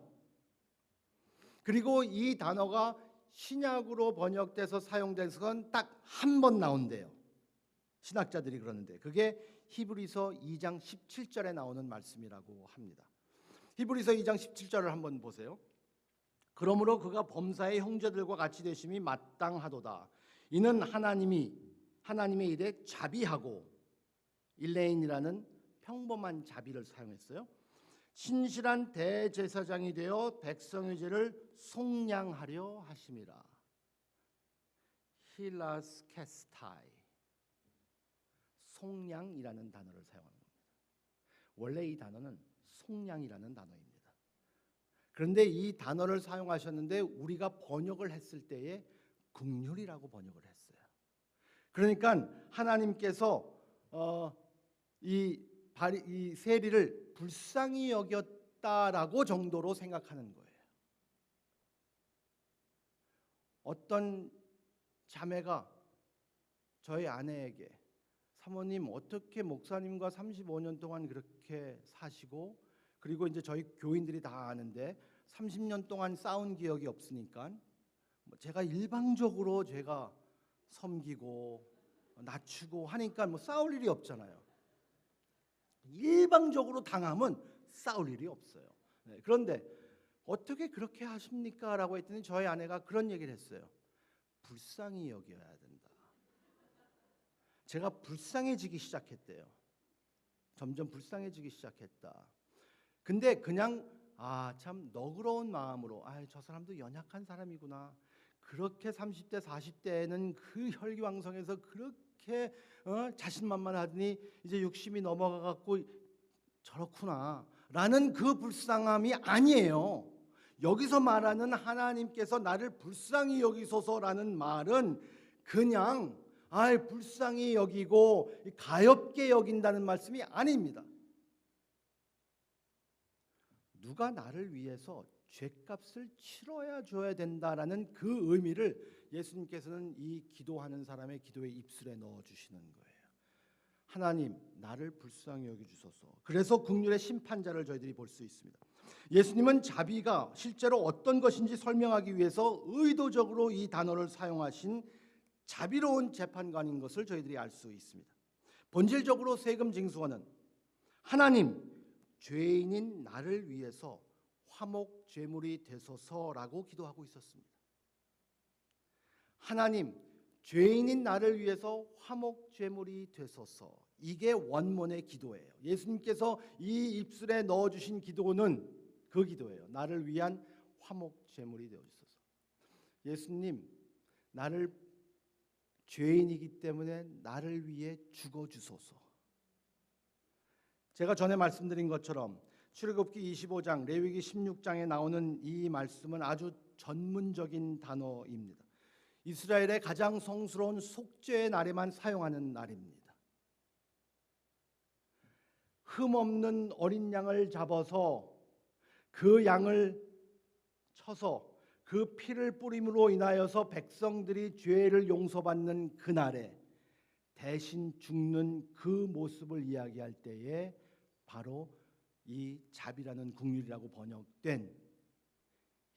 그리고 이 단어가 신약으로 번역돼서 사용돼서 딱 한 번 나온대요. 신학자들이 그러는데 그게 히브리서 2장 17절에 나오는 말씀이라고 합니다. 히브리서 2장 17절을 한번 보세요. 그러므로 그가 범사의 형제들과 같이 되심이 마땅하도다. 이는 하나님의 일에 자비하고, 일레인이라는 평범한 자비를 사용했어요. 신실한 대제사장이 되어 백성의 죄를 속량하려 하심이라. 힐라스케스타이, 속량이라는 단어를 사용하는 겁니다. 원래 이 단어는 속량이라는 단어입니다. 그런데 이 단어를 사용하셨는데 우리가 번역을 했을 때에 긍휼이라고 번역을 했어요. 그러니까 하나님께서 이 세리를 불쌍히 여겼다라고 정도로 생각하는 거예요. 어떤 자매가 저희 아내에게 사모님 어떻게 목사님과 35년 동안 그렇게 사시고 그리고 이제 저희 교인들이 다 아는데 30년 동안 싸운 기억이 없으니까 제가 일방적으로 제가 섬기고 낮추고 하니까 뭐 싸울 일이 없잖아요. 일방적으로 당하면 싸울 일이 없어요. 네, 그런데 어떻게 그렇게 하십니까? 라고 했더니 저희 아내가 그런 얘기를 했어요. 불쌍히 여겨야 된다. 제가 불쌍해지기 시작했대요. 점점 불쌍해지기 시작했다. 근데 그냥 참 너그러운 마음으로 저 사람도 연약한 사람이구나. 그렇게 30대 40대에는 그 혈기왕성해서 그렇게 자신만만하더니 이제 60이 넘어가 갖고 저렇구나 라는 그 불쌍함이 아니에요. 여기서 말하는 하나님께서 나를 불쌍히 여기소서라는 말은 그냥 불쌍히 여기고 가엾게 여긴다는 말씀이 아닙니다. 누가 나를 위해서 죗값을 치러야 줘야 된다라는 그 의미를 예수님께서는 이 기도하는 사람의 기도의 입술에 넣어주시는 거예요. 하나님 나를 불쌍히 여겨주소서. 그래서 국률의 심판자를 저희들이 볼 수 있습니다. 예수님은 자비가 실제로 어떤 것인지 설명하기 위해서 의도적으로 이 단어를 사용하신 자비로운 재판관인 것을 저희들이 알 수 있습니다. 본질적으로 세금 징수원은 하나님 죄인인 나를 위해서 화목 제물이 되소서라고 기도하고 있었습니다. 하나님 죄인인 나를 위해서 화목 제물이 되소서. 이게 원문의 기도예요. 예수님께서 이 입술에 넣어주신 기도는 그 기도예요. 나를 위한 화목 제물이 되어주소서. 예수님 나를 죄인이기 때문에 나를 위해 죽어주소서. 제가 전에 말씀드린 것처럼 출애굽기 25장, 레위기 16장에 나오는 이 말씀은 아주 전문적인 단어입니다. 이스라엘의 가장 성스러운 속죄의 날에만 사용하는 날입니다. 흠없는 어린 양을 잡아서 그 양을 쳐서 그 피를 뿌림으로 인하여서 백성들이 죄를 용서받는 그날에 대신 죽는 그 모습을 이야기할 때에 바로 이 자비라는 국률이라고 번역된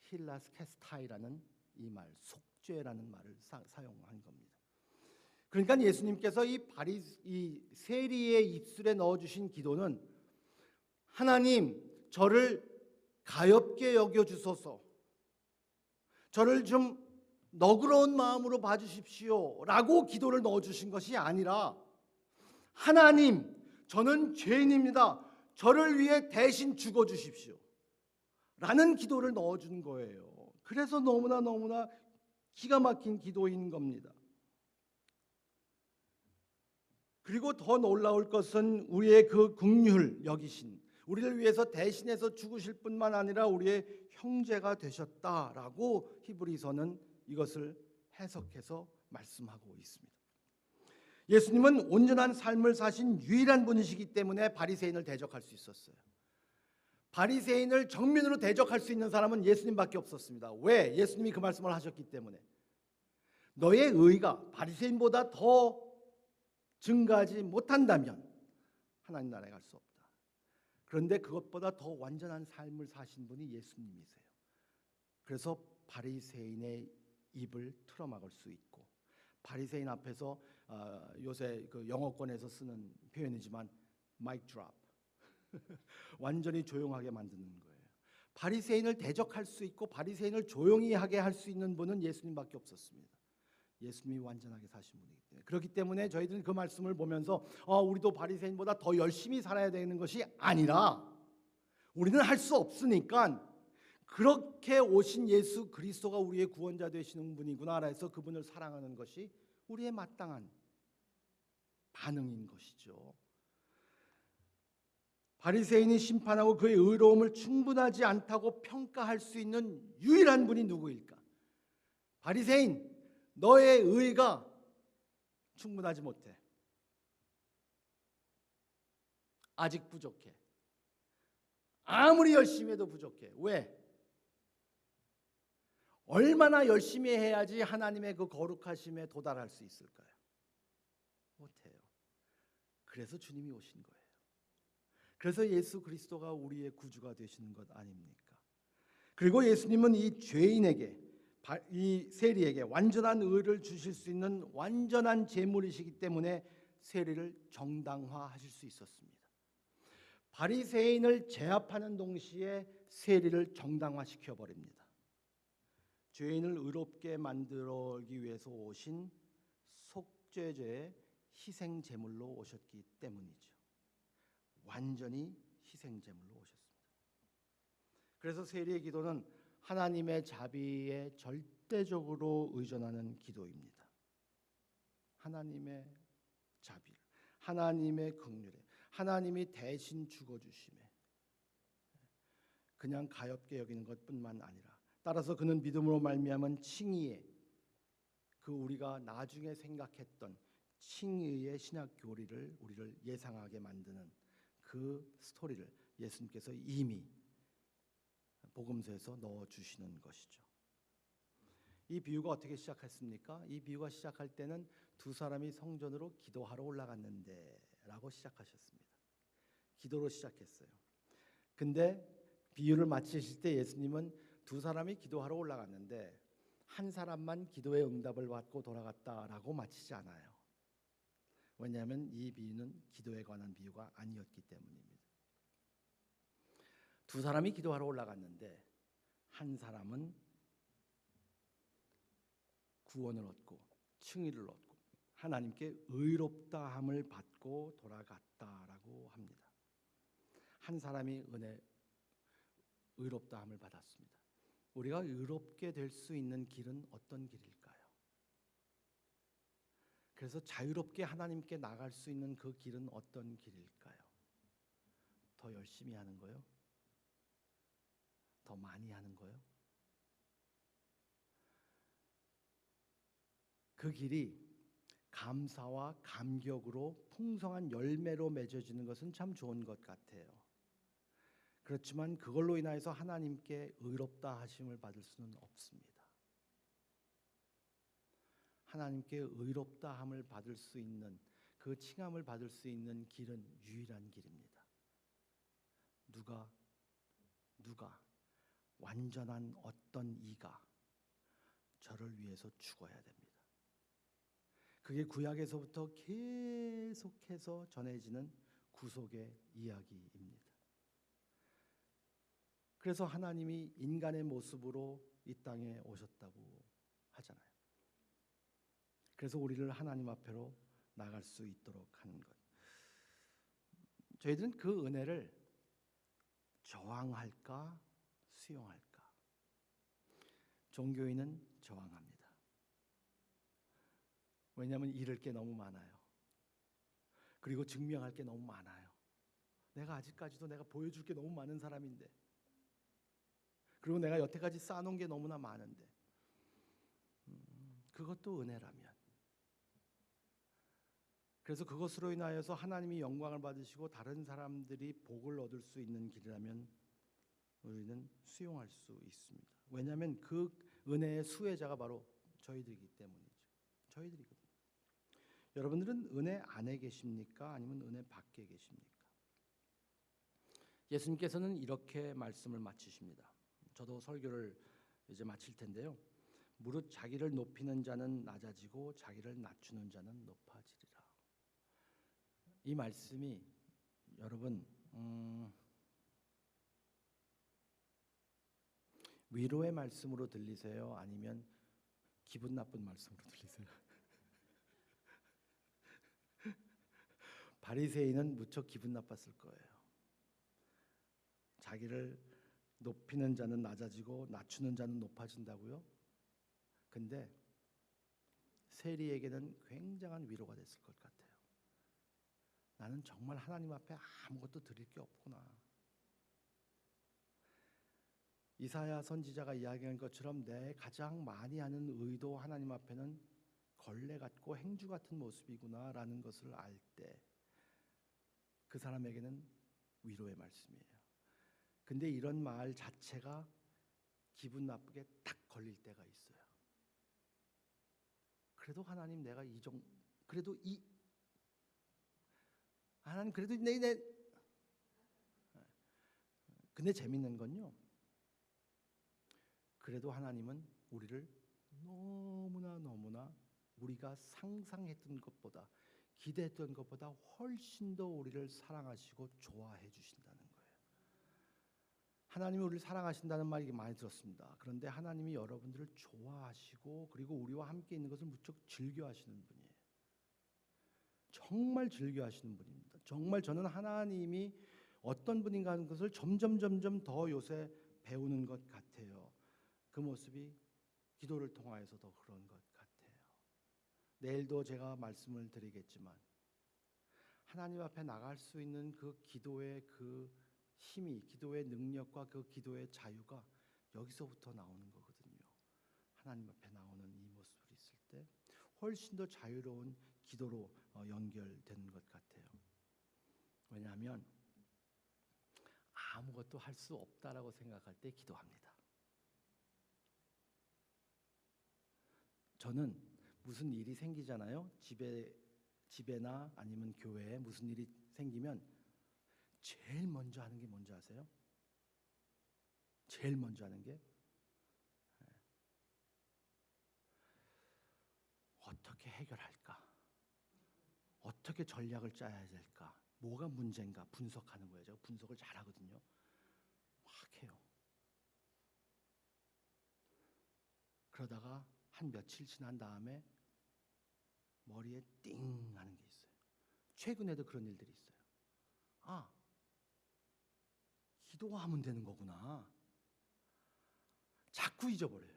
힐라스케스타이라는 이 말, 속죄라는 말을 사용한 겁니다. 그러니까 예수님께서 이 세리의 입술에 넣어주신 기도는 하나님 저를 가엾게 여겨주소서, 저를 좀 너그러운 마음으로 봐주십시오 라고 기도를 넣어주신 것이 아니라 하나님 저는 죄인입니다, 저를 위해 대신 죽어주십시오 라는 기도를 넣어준 거예요. 그래서 너무나 기가 막힌 기도인 겁니다. 그리고 더 놀라울 것은 우리의 그 긍휼 여기신, 우리를 위해서 대신해서 죽으실 뿐만 아니라 우리의 형제가 되셨다라고 히브리서는 이것을 해석해서 말씀하고 있습니다. 예수님은 온전한 삶을 사신 유일한 분이시기 때문에 바리새인을 대적할 수 있었어요. 바리새인을 정면으로 대적할 수 있는 사람은 예수님밖에 없었습니다. 왜? 예수님이 그 말씀을 하셨기 때문에. 너의 의가 바리새인보다 더 증가하지 못한다면 하나님 나라에 갈 수 없다. 그런데 그것보다 더 완전한 삶을 사신 분이 예수님이세요. 그래서 바리새인의 입을 틀어막을 수 있고, 바리새인 앞에서 요새 그 영어권에서 쓰는 표현이지만 마이크 드롭 완전히 조용하게 만드는 거예요. 바리새인을 대적할 수 있고 바리새인을 조용히 하게 할 수 있는 분은 예수님밖에 없었습니다. 예수님이 완전하게 사신 분이기 때문에. 그렇기 때문에 저희들은 그 말씀을 보면서 우리도 바리새인보다 더 열심히 살아야 되는 것이 아니라 우리는 할 수 없으니까 그렇게 오신 예수 그리스도가 우리의 구원자 되시는 분이구나 해서 그분을 사랑하는 것이 우리의 마땅한 반응인 것이죠. 바리새인이 심판하고 그의 의로움을 충분하지 않다고 평가할 수 있는 유일한 분이 누구일까? 바리새인, 너의 의가 충분하지 못해. 아직 부족해. 아무리 열심히 해도 부족해. 왜? 얼마나 열심히 해야지 하나님의 그 거룩하심에 도달할 수 있을까요? 못해요. 그래서 주님이 오신 거예요. 그래서 예수 그리스도가 우리의 구주가 되시는 것 아닙니까? 그리고 예수님은 이 죄인에게, 이 세리에게 완전한 의를 주실 수 있는 완전한 제물이시기 때문에 세리를 정당화하실 수 있었습니다. 바리새인을 제압하는 동시에 세리를 정당화시켜 버립니다. 죄인을 의롭게 만들기 위해서 오신 속죄제의 희생 제물로 오셨기 때문이죠. 완전히 희생 제물로 오셨습니다. 그래서 세리의 기도는 하나님의 자비에 절대적으로 의존하는 기도입니다. 하나님의 자비, 하나님의 긍휼에, 하나님이 대신 죽어주심에 그냥 가엾게 여기는 것뿐만 아니라, 따라서 그는 믿음으로 말미암은 칭의에, 그 우리가 나중에 생각했던 칭의의 신학 교리를 우리를 예상하게 만드는 그 스토리를 예수님께서 이미 복음서에서 넣어 주시는 것이죠. 이 비유가 어떻게 시작했습니까? 이 비유가 시작할 때는 두 사람이 성전으로 기도하러 올라갔는데라고 시작하셨습니다. 기도로 시작했어요. 근데 비유를 마치실 때 예수님은 두 사람이 기도하러 올라갔는데 한 사람만 기도의 응답을 받고 돌아갔다라고 마치지 않아요. 왜냐하면 이 비유는 기도에 관한 비유가 아니었기 때문입니다. 두 사람이 기도하러 올라갔는데 한 사람은 구원을 얻고 칭의를 얻고 하나님께 의롭다함을 받고 돌아갔다라고 합니다. 한 사람이 의롭다함을 받았습니다. 우리가 의롭게 될 수 있는 길은 어떤 길일까요? 그래서 자유롭게 하나님께 나갈 수 있는 그 길은 어떤 길일까요? 더 열심히 하는 거요? 더 많이 하는 거요? 그 길이 감사와 감격으로 풍성한 열매로 맺어지는 것은 참 좋은 것 같아요. 그렇지만 그걸로 인하여서 하나님께 의롭다 하심을 받을 수는 없습니다. 하나님께 의롭다 함을 받을 수 있는, 그 칭함을 받을 수 있는 길은 유일한 길입니다. 누가 완전한 어떤 이가 저를 위해서 죽어야 됩니다. 그게 구약에서부터 계속해서 전해지는 구속의 이야기입니다. 그래서 하나님이 인간의 모습으로 이 땅에 오셨다고 하잖아요. 그래서 우리를 하나님 앞으로 나갈 수 있도록 하는 것. 저희들은 그 은혜를 저항할까 수용할까? 종교인은 저항합니다. 왜냐하면 잃을 게 너무 많아요. 그리고 증명할 게 너무 많아요. 내가 아직까지도 내가 보여줄 게 너무 많은 사람인데, 그리고 내가 여태까지 쌓아놓은 게 너무나 많은데, 그것도 은혜라면, 그래서 그것으로 인하여서 하나님이 영광을 받으시고 다른 사람들이 복을 얻을 수 있는 길이라면 우리는 수용할 수 있습니다. 왜냐하면 그 은혜의 수혜자가 바로 저희들이기 때문이죠. 저희들이거든요. 여러분들은 은혜 안에 계십니까? 아니면 은혜 밖에 계십니까? 예수님께서는 이렇게 말씀을 마치십니다. 저도 설교를 이제 마칠 텐데요. 무릇 자기를 높이는 자는 낮아지고 자기를 낮추는 자는 높아지리라. 이 말씀이 여러분 위로의 말씀으로 들리세요? 아니면 기분 나쁜 말씀으로 들리세요? 바리새인은 무척 기분 나빴을 거예요. 자기를 높이는 자는 낮아지고 낮추는 자는 높아진다고요? 근데 세리에게는 굉장한 위로가 됐을 것 같아요. 나는 정말 하나님 앞에 아무것도 드릴 게 없구나. 이사야 선지자가 이야기한 것처럼 내 가장 많이 하는 의도 하나님 앞에는 걸레 같고 행주 같은 모습이구나라는 것을 알 때 그 사람에게는 위로의 말씀이에요. 근데 이런 말 자체가 기분 나쁘게 딱 걸릴 때가 있어요. 그래도 하나님 내가 그래도 하나님 그래도 근데 재밌는 건요. 그래도 하나님은 우리를 너무나 우리가 상상했던 것보다 기대했던 것보다 훨씬 더 우리를 사랑하시고 좋아해 주신다는 거예요. 하나님이 우리를 사랑하신다는 말이 많이 들었습니다. 그런데 하나님이 여러분들을 좋아하시고 그리고 우리와 함께 있는 것을 무척 즐겨하시는 분이에요. 정말 즐겨하시는 분입니다. 정말 저는 하나님이 어떤 분인가 하는 것을 점점 더 요새 배우는 것 같아요. 그 모습이 기도를 통하여서 더 그런 것 같아요. 내일도 제가 말씀을 드리겠지만 하나님 앞에 나갈 수 있는 그 기도의 그 힘이, 기도의 능력과 그 기도의 자유가 여기서부터 나오는 거거든요. 하나님 앞에 나오는 이 모습이 있을 때 훨씬 더 자유로운 기도로 연결되는 것 같아요. 왜냐하면 아무것도 할 수 없다라고 생각할 때 기도합니다. 저는 무슨 일이 생기잖아요. 집에나 아니면 교회에 무슨 일이 생기면 제일 먼저 하는 게 뭔지 아세요? 제일 먼저 하는 게 어떻게 해결할까? 어떻게 전략을 짜야 될까? 뭐가 문제인가 분석하는 거예요. 제가 분석을 잘하거든요. 막 해요. 그러다가 한 며칠 지난 다음에 머리에 띵 하는 게 있어요. 최근에도 그런 일들이 있어요. 아, 기도하면 되는 거구나. 자꾸 잊어버려요.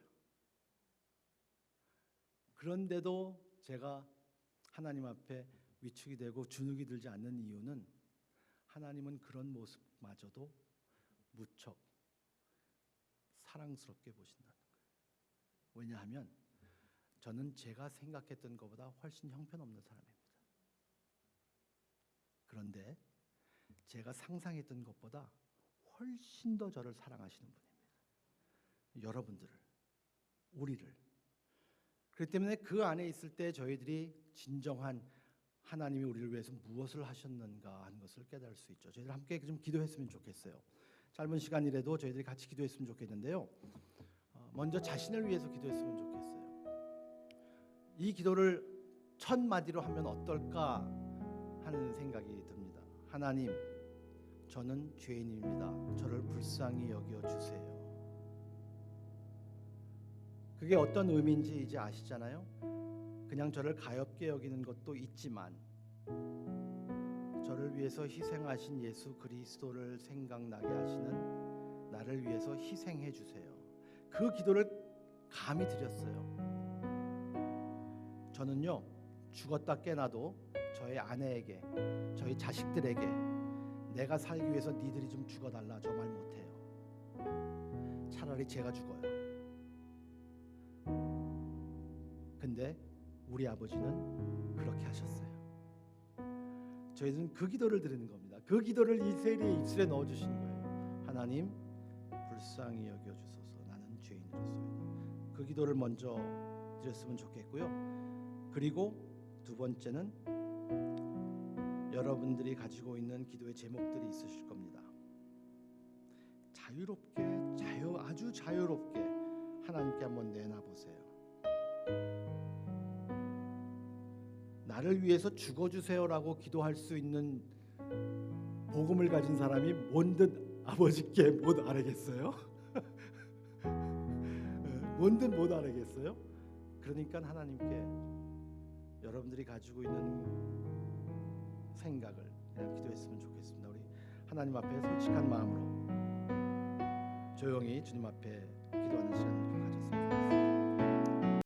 그런데도 제가 하나님 앞에 위축이 되고 주눅이 들지 않는 이유는 하나님은 그런 모습마저도 무척 사랑스럽게 보신다는 거예요. 왜냐하면 저는 제가 생각했던 것보다 훨씬 형편없는 사람입니다. 그런데 제가 상상했던 것보다 훨씬 더 저를 사랑하시는 분입니다. 여러분들을, 우리를. 그렇기 때문에 그 안에 있을 때 저희들이 진정한 하나님이 우리를 위해서 무엇을 하셨는가 하는 것을 깨달을 수 있죠. 저희들 함께 좀 기도했으면 좋겠어요. 짧은 시간이라도 저희들이 같이 기도했으면 좋겠는데요. 먼저 자신을 위해서 기도했으면 좋겠어요. 이 기도를 1000마디로 하면 어떨까 하는 생각이 듭니다. 하나님, 저는 죄인입니다. 저를 불쌍히 여겨주세요. 그게 어떤 의미인지 이제 아시잖아요. 그냥 저를 가엾게 여기는 것도 있지만 저를 위해서 희생하신 예수 그리스도를 생각나게 하시는 나를 위해서 희생해 주세요. 그 기도를 감히 드렸어요. 저는요, 죽었다 깨나도 저의 아내에게, 저희 자식들에게 내가 살기 위해서 니들이 좀 죽어달라 저 말 못해요. 차라리 제가 죽어요. 근데 우리 아버지는 그렇게 하셨어요. 저희는 그 기도를 드리는 겁니다. 그 기도를 이 세리의 입술에 넣어주신 거예요. 하나님, 불쌍히 여겨주소서. 나는 죄인으로서이다. 그 기도를 먼저 드렸으면 좋겠고요. 그리고 두 번째는 여러분들이 가지고 있는 기도의 제목들이 있으실 겁니다. 아주 자유롭게 하나님께 한번 내놔보세요. 나를 위해서 죽어주세요라고 기도할 수 있는 복음을 가진 사람이 뭔든 아버지께 못 알아겠어요? 뭔든 못 알아겠어요? 그러니까 하나님께 여러분들이 가지고 있는 생각을 그냥 기도했으면 좋겠습니다. 우리 하나님 앞에 솔직한 마음으로 조용히 주님 앞에 기도하는 시간을